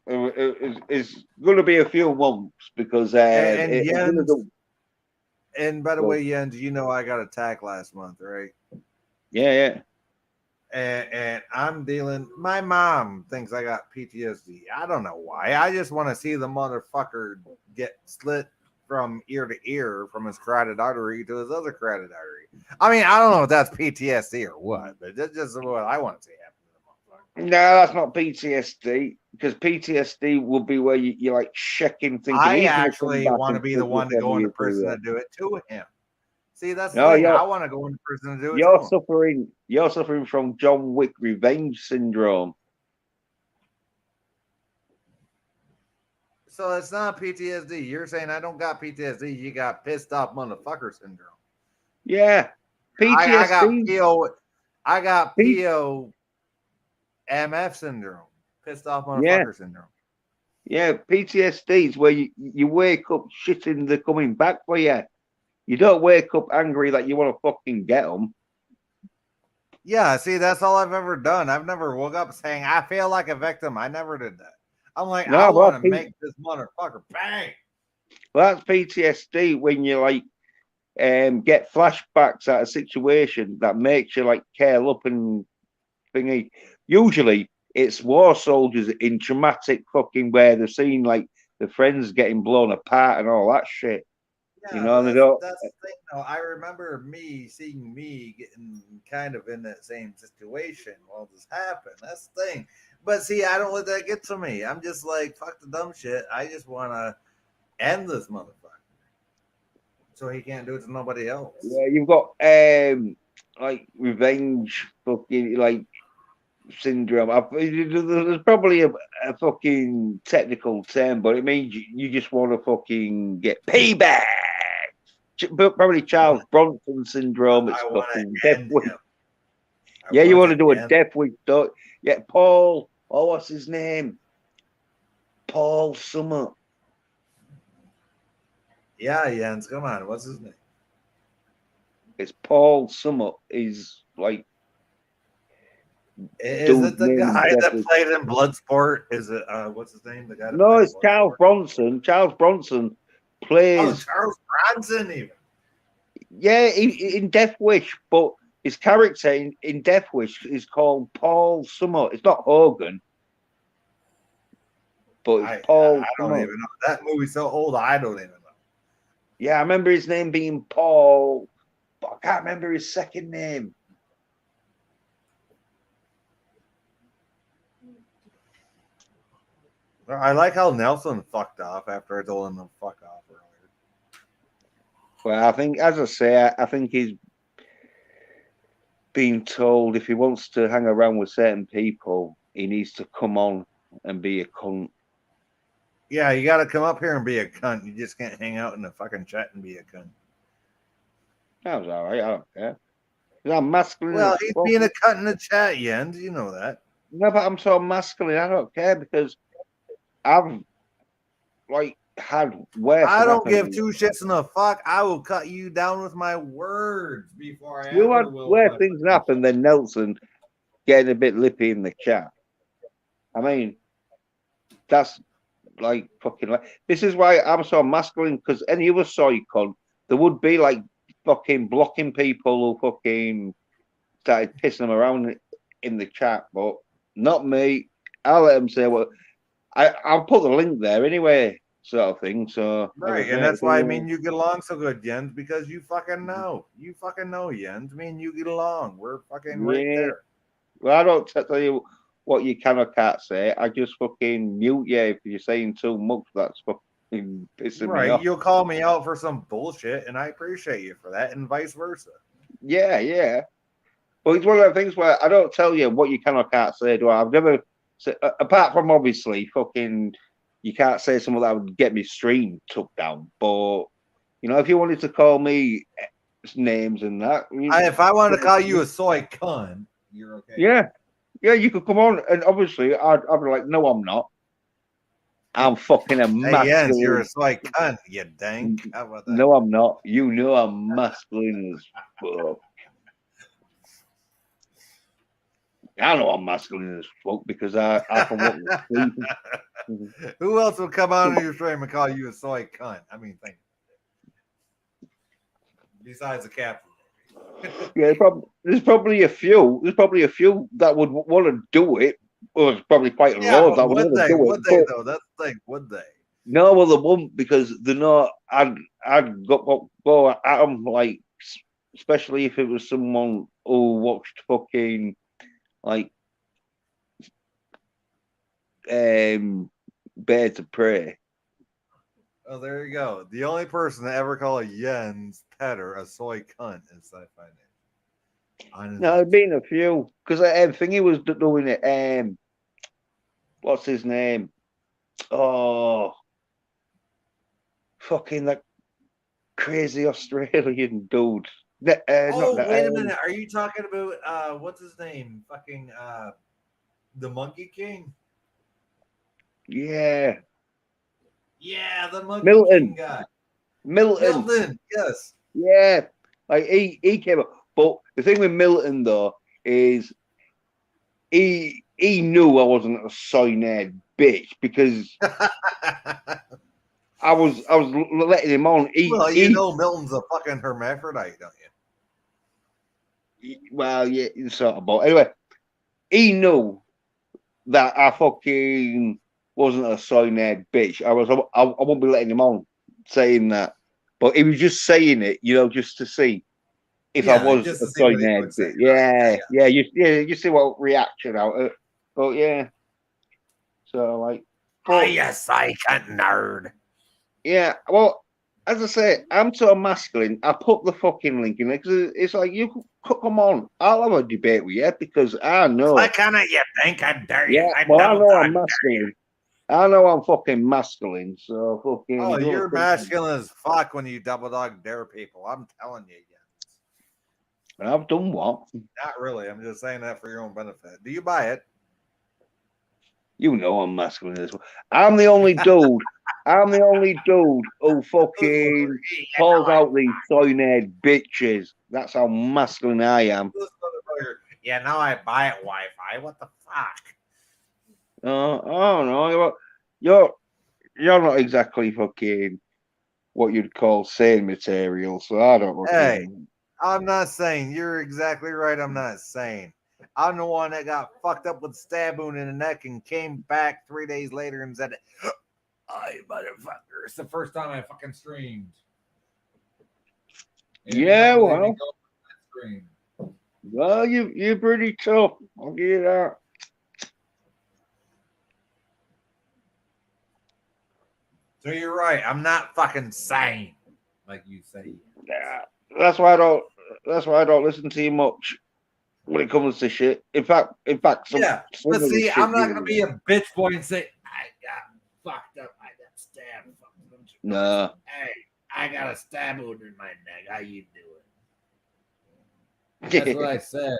It's going to be a few months because And it's going to Jens, go. and by the way, Jens, you know I got attacked last month, right? Yeah. And I'm dealing. My mom thinks I got PTSD. I don't know why. I just want to see the motherfucker get slit from ear to ear from his carotid artery to his other carotid artery. I mean, I don't know if that's PTSD or what, but that's just what I want to see happen to the motherfucker. No, that's not PTSD because PTSD will be where you're like shaking, thinking I he's going to come actually back want to and be the put one to this go on into you prison through to do it to him. See, that's the No, thing. I want to go into prison to do it to you're him. suffering. You're suffering from John Wick revenge syndrome. So it's not PTSD. You're saying I don't got PTSD. You got pissed off motherfucker syndrome. Yeah, PTSD. I got PO. I got PO MF syndrome. Pissed off motherfucker syndrome. Yeah, PTSD is where you wake up shitting they're coming back for you. You don't wake up angry that you want to fucking get them. Yeah, see, that's all I've ever done. I've never woke up saying I feel like a victim. I never did that. I'm like, No, I want to make this motherfucker bang. Well, that's PTSD when you like get flashbacks at a situation that makes you like curl up and thingy. Usually, it's war soldiers in traumatic fucking where they've seen like the friends getting blown apart and all that shit. Yeah, You know, and they don't. that's the thing. Though I remember seeing me getting kind of in that same situation while this happened. That's the thing. But see, I don't let that get to me. I'm just like, fuck the dumb shit. I just want to end this motherfucker so he can't do it to nobody else. Yeah, you've got like revenge fucking like syndrome. There's probably a fucking technical term, but it means you just want to fucking get payback. Probably Charles Bronson syndrome. It's fucking Death Wish. Yeah, you want to do a Death Wish, don't? Yeah, Paul. Oh, what's his name? Paul Summer. Yeah, Jens, come on. What's his name? It's Paul Summer. He's like. Is it the guy that played in Bloodsport? Is it what's his name? The guy. No, it's Charles Bronson. Charles Bronson plays. Oh, Charles Bronson, even. Yeah, in Death Wish, but his character in Death Wish is called Paul Summer. It's not Hogan. But it's Paul. I don't even know. That movie's so old, I don't even know. Yeah, I remember his name being Paul, but I can't remember his second name. I like how Nelson fucked off after I told him to fuck off earlier. Well, I think, as I say, I think he's being told if he wants to hang around with certain people, he needs to come on and be a cunt. Yeah, you got to come up here and be a cunt. You just can't hang out in the fucking chat and be a cunt. That was all right. I don't care. I'm masculine. Well, he's being a cunt in the chat, Jens. You know that. No, but I'm so masculine. I don't care because I've like had worse. I don't give two shits in a fuck. I will cut you down with my words before I You ever had will. worse things happen than Nelson getting a bit lippy in the chat. I mean, that's like fucking like. This is why I'm so masculine because any other soy cunt, there would be like fucking blocking people who fucking started pissing them around in the chat, but not me. I'll let them say what. I'll put the link there anyway, sort of thing. So right, and that's why I mean you get along so good, Jens, because you fucking know. You fucking know, Jens. I mean you get along. We're fucking right there. Well, I don't tell you what you can or can't say. I just fucking mute you if you're saying too much. That's fucking pissing me off. You'll call me out for some bullshit, and I appreciate you for that, and vice versa. Yeah. But it's one of the things where I don't tell you what you can or can't say. Do I? I've never, apart from obviously fucking, you can't say something that would get me stream took down. But you know, if you wanted to call me names and that, if I wanted to call you a soy cunt, you're okay. Yeah, you could come on, and obviously I'd be like, no, I'm not. I'm fucking a masculine. Hey, Jens, you're a soy cunt, you dank. How about that? No, I'm not. You know I'm masculine as fuck. I know I'm masculine as fuck because I can walk the street. Who else would come on your stream and call you a soy cunt? I mean, think. Besides the captain. Yeah, there's probably a few. There's probably a few that would want to do it. Well, there's probably quite a lot that would they? do Would it. They though? That's the thing. Would they? No, well, they won't because they're not. I'd go at them like, especially if it was someone who watched fucking like Birds of Prey. Oh, there you go. The only person to ever call a Jens Petter a soy cunt is Sci-Fi Nation. No, there's been a few because Thingy was doing it. What's his name? Oh, fucking that crazy Australian dude. Wait a minute. Are you talking about what's his name? Fucking the Monkey King? Yeah. Yeah, the Monkey Milton. King guy. Milton, yes. Yeah. Like he came up. But the thing with Milton though is he knew I wasn't a soy-nerd bitch because I was letting him on. You know Milton's a fucking hermaphrodite, don't you? Well, yeah, sort of. But anyway, he knew that I fucking wasn't a soy-nerd bitch. I won't be letting him on saying that. But he was just saying it, you know, just to see if I was a soy-nerd bitch. Yeah. You see what reaction out. But yeah. So like, yes, I can nerd. Yeah, well, as I say, I'm so masculine. I put the fucking link in there because it's like you come on. I'll have a debate with you because I know. Click on it, you think I dare you? Yeah, well, I know I'm masculine. I know I'm fucking masculine. So fucking. Oh, you're masculine as fuck when you double dog dare people. I'm telling you. I've done what? Not really. I'm just saying that for your own benefit. Do you buy it? You know I'm masculine as well. I'm the only dude. I'm the only dude who fucking calls out these soy-nerd bitches. That's how masculine I am. Yeah, now I buy it Wi-Fi. What the fuck? Oh no, you're not exactly fucking what you'd call sane material. So I don't know. Hey, I'm not saying you're exactly right. I'm not saying I'm the one that got fucked up with stab wound in the neck and came back 3 days later and said, "I motherfucker!" It's the first time I fucking streamed. And if you Yeah, don't believe me, well, go stream. you're pretty tough. I'll give you that. So you're right. I'm not fucking sane, like you say. Yeah, that's why I don't. That's why I don't listen to you much when it comes to shit. In fact, some But of the see, shit I'm not gonna you. be a bitch boy and say I got fucked up. I got stabbed. Nah. Hey, I got a stab wound in my neck. How you doing? That's Yeah. what I said.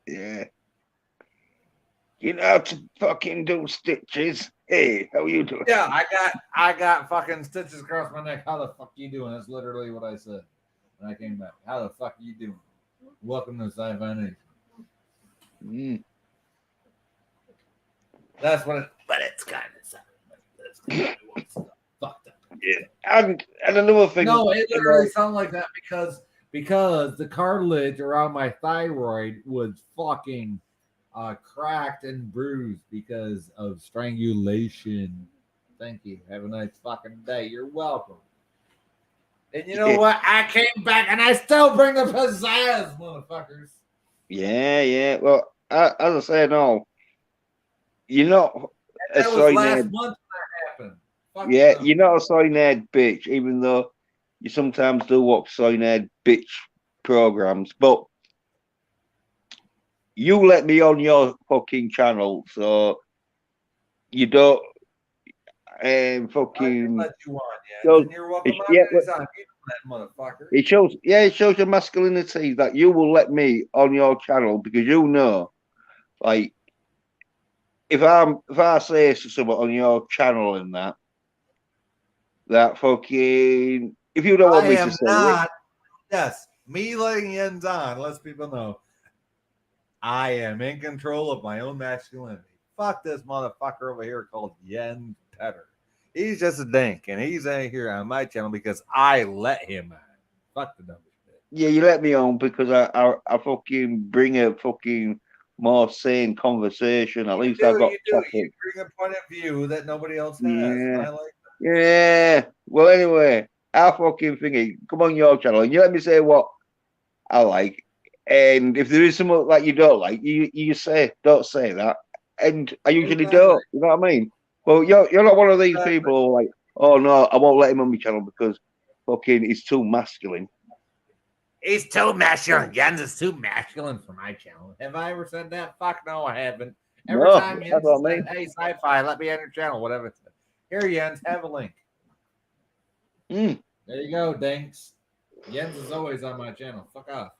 Yeah. You know how to fucking do stitches. Hey, how you doing? Yeah, I got fucking stitches across my neck. How the fuck you doing? That's literally what I said when I came back. How the fuck you doing? Welcome to Sci-Fi Nation. That's what it. But it's kind of something. Fucked up. Yeah. And another thing. No, it literally sounded like that because the cartilage around my thyroid was fucking cracked and bruised because of strangulation. Thank you. Have a nice fucking day. You're welcome. And you know what? I came back and I still bring the pizzazz, motherfuckers. Yeah. Well, as I say, no. You're not a That was last soy-nerd. month that happened. Fuck Yeah, them. you're not a soy-nerd bitch, even though you sometimes do watch soy-nerd bitch programs. But you let me on your fucking channel, so you don't I didn't fucking. let you on yet. Shows, And you're welcome on yeah, anytime. You know that motherfucker. it shows your masculinity that you will let me on your channel because you know, like, if I say something on your channel and that fucking, if you don't want I me to am say not. Yes, me letting Jens on lets people know I am in control of my own masculinity. Fuck this motherfucker over here called Jens Petter. He's just a dink, and he's in here on my channel because I let him on. Fuck the dumb shit. yeah, you let me on because I fucking bring a fucking more sane conversation. At least I got You topic. bring a point of view that nobody else has, and Yeah, I like that. yeah. Well, anyway, I fucking thingy. Come on your channel and you let me say what I like. And if there is something like you don't like, you say don't say that. And I usually Exactly. don't. You know what I mean? Well, you're not one of these Exactly. people who are like, oh no, I won't let him on my channel because fucking he's too masculine. He's too masculine. Jens is too masculine for my channel. Have I ever said that? Fuck no, I haven't. Every No, time that's Jens what I said, mean. hey, sci-fi, let me on your channel, whatever it's here, Jens, have a link. Mm. There you go, Dinks. Jens is always on my channel. Fuck off.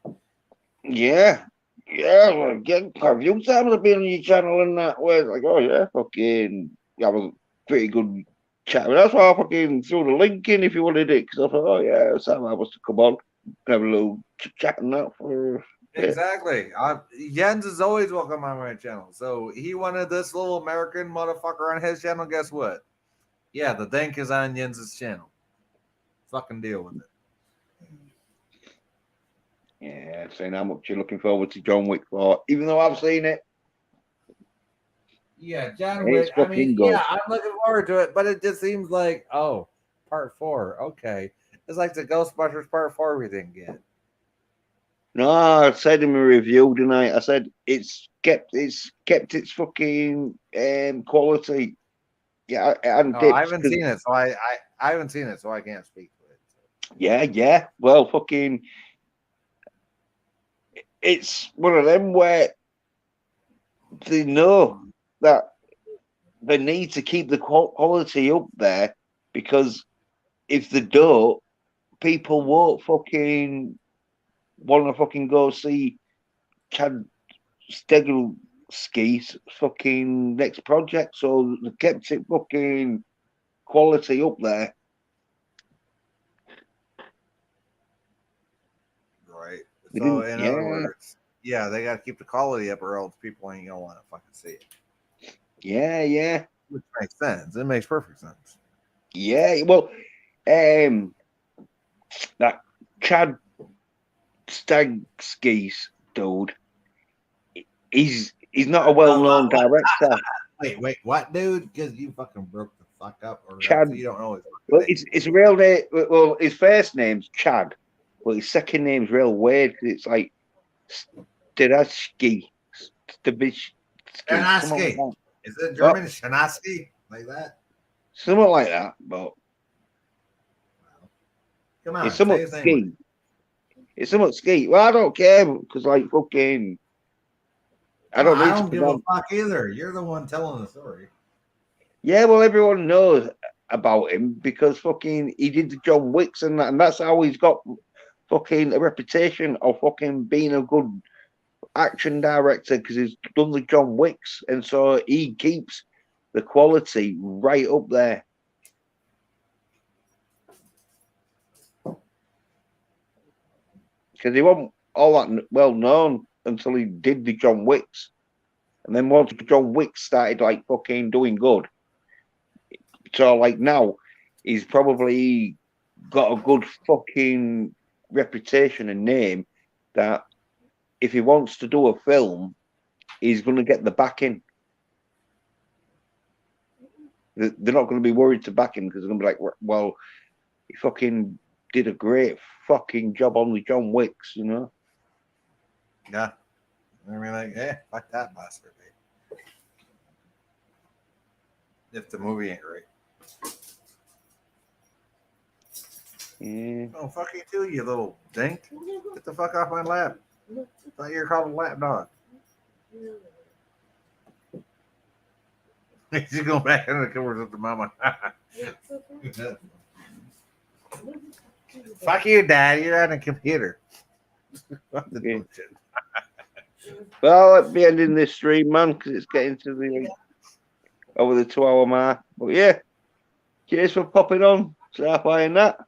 Yeah. Yeah, well, get a few times I've been on your channel and that way. Like, oh yeah, fucking you have a pretty good chat. That's why I fucking threw the link in if you wanted it, because I thought, oh yeah, Sam I was to come on, have a little chat and that for Exactly. Jens is always welcome on my channel. So he wanted this little American motherfucker on his channel. Guess what? Yeah, the Dink is on Jens's channel. Fucking deal with it. yeah, saying how much you're looking forward to John Wick 4, even though I've seen it. Yeah, John It's Wick. I fucking mean, good. yeah, I'm looking forward to it, but it just seems like, oh, part 4. Okay. It's like the Ghostbusters part 4 we didn't get. No, I said in my review tonight, I said it's kept its fucking quality. Yeah, and No, I dips haven't because seen it, so I haven't seen it, so I can't speak to it. yeah. Well, fucking, it's one of them where they know that they need to keep the quality up there because if they don't, people won't fucking want to fucking go see Chad Stegelski's fucking next project. So they kept it fucking quality up there. Right. They So, didn't, in yeah, other words, yeah, they got to keep the quality up, or else people ain't gonna want to fucking see it. yeah. Which makes sense. It makes perfect sense. Yeah, well, that Chad Stagski's dude, he's not a well-known director. Wait, what, dude? Because you fucking broke the fuck up, or Chad. you don't know his Well, name. it's real name. Well, his first name's Chad, but his second name's real weird because it's like Steratsky, Shanaski. Is it Well, German? Shanaski? Like that? something like that. But Come on, it's say somewhat his name. ski. It's somewhat ski. Well, I don't care because like fucking. I don't give a fuck either. You're the one telling the story. Yeah, well, everyone knows about him because fucking he did the John Wicks and that, and that's how he's got fucking a reputation of fucking being a good action director because he's done the John Wicks, and so he keeps the quality right up there. Because he wasn't all that well known until he did the John Wicks, and then once John Wick started like fucking doing good, so like now he's probably got a good fucking reputation and name that if he wants to do a film, he's going to get the backing. They're not going to be worried to back him because they're going to be like, well, he fucking did a great fucking job on the John Wicks, you know? Yeah. I mean, like, fuck that bastard, dude. If the movie ain't right. Yeah. Oh, fuck you too, you little dink. Get the fuck off my lap. I thought you were called a lap dog. She's going back in the covers with the mama. Fuck you, Dad. You're on a computer. Fuck the bullshit. Well, I'll be ending this stream, man, because it's getting to the over the 2-hour mark. But yeah, cheers for popping on. Sci-fi and that.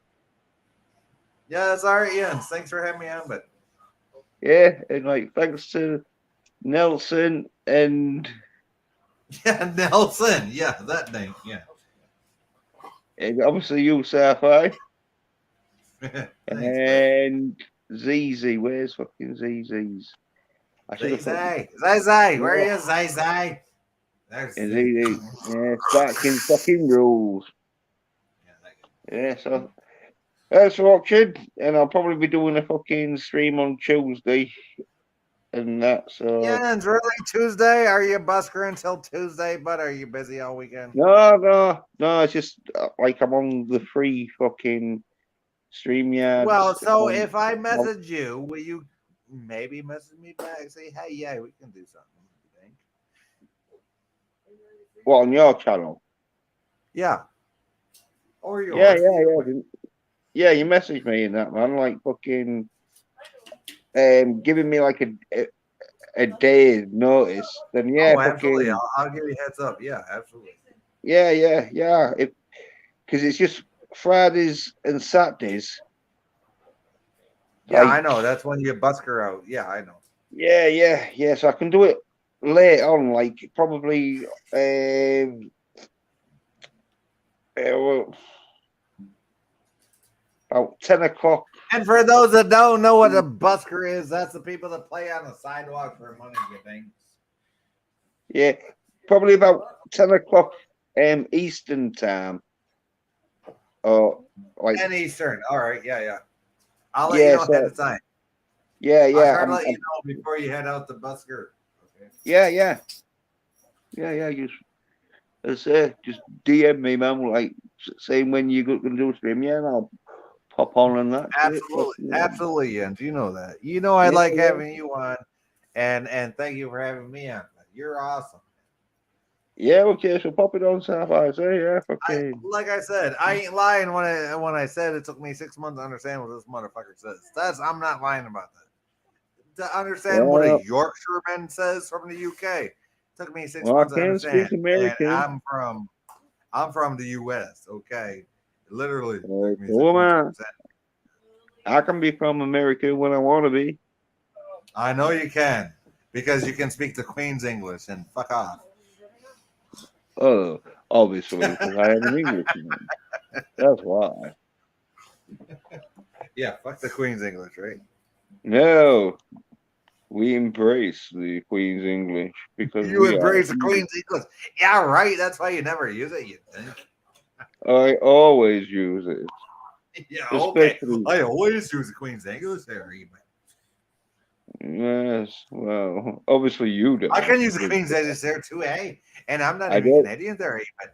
Yeah, that's all right, Ian. Thanks for having me on, but yeah, and like thanks to Nelson and Nelson. Yeah, that name. Yeah. And obviously you, Sci-Fi. Thanks, and ZZ. Where's fucking ZZ's? Zay. Where is Zay? There's ZZ. Yeah, Sparking fucking rules. Yeah, so thanks for watching. And I'll probably be doing a fucking stream on Tuesday and that. So yeah, it's really Tuesday. Are you a busker until Tuesday, but are you busy all weekend? No. It's just like I'm on the free fucking StreamYard. Well, so if I message you, will you maybe message me back? Say, hey, yeah, we can do something. You think? What, on your channel? Yeah. Or yours. Yeah, you message me in that, man. Like fucking giving me like a day's notice, then yeah, absolutely. I'll give you a heads up. Yeah, absolutely. Yeah. Because it's just Fridays and Saturdays. Yeah, like, I know. That's when you busker out. Yeah, I know. Yeah. So I can do it late on, like probably about 10 o'clock. And for those that don't know what a busker is, that's the people that play on the sidewalk for money, you think? Yeah, probably about 10 o'clock Eastern time. Or like 10 Eastern. All right, yeah. I'll let you know ahead of time. Yeah. I'll try to let you know before you head out to busker. Okay. Yeah. Just DM me, man. Like saying when you're going to do a stream, and I'll pop on and that. Absolutely, and you know that. You know I like having you on, and thank you for having me on. You're awesome. Yeah, okay, so pop it on, Sci-Fi. Okay. Like I said, I ain't lying when I said it took me 6 months to understand what this motherfucker says. I'm not lying about that. To understand what a Yorkshireman says from the UK took me 6 months to understand. American. And I'm from the US. Okay, literally. I can be from America when I want to be. I know you can, because you can speak the Queen's English and fuck off. Oh, obviously, because I have an Englishman. That's why. Yeah, fuck the Queen's English, right? No. We embrace the Queen's English because You we are. embrace the Queen's English. Yeah, right. That's why you never use it, you think. I always use it, Yeah, okay. especially. I always use the Queen's English there, even. Yes, well, obviously you I don't. can use the Queen's English there too, eh? And I'm not I even don't. Canadian there, even.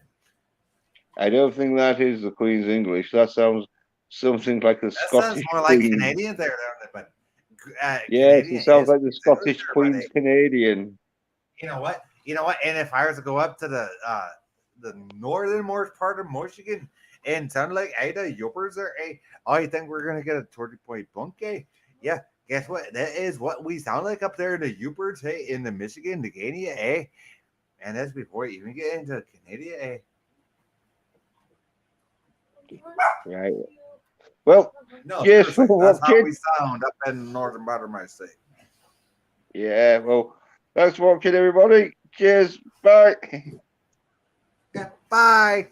I don't think that is the Queen's English. That sounds something like the That sounds Scottish more like Queen. Canadian there, but Yes, it Canadian sounds is like the Queen's English Scottish there, but Queen's Canadian. you know what? You know what? And if I was to go up to the northernmost part of Michigan and sound like Ada Yuppers there, eh? I think we're gonna get a 30-point bunk, eh? Yeah, guess what? That is what we sound like up there in the Uppers, hey, in the Michigan, the Canada, eh? And that's before you even get into Canada, eh? Right. Well, No, cheers for seriously, that's how we watching. sound up in the northern part of my state. Yeah, well, thanks for watching, everybody. Cheers. Bye. Yeah, bye.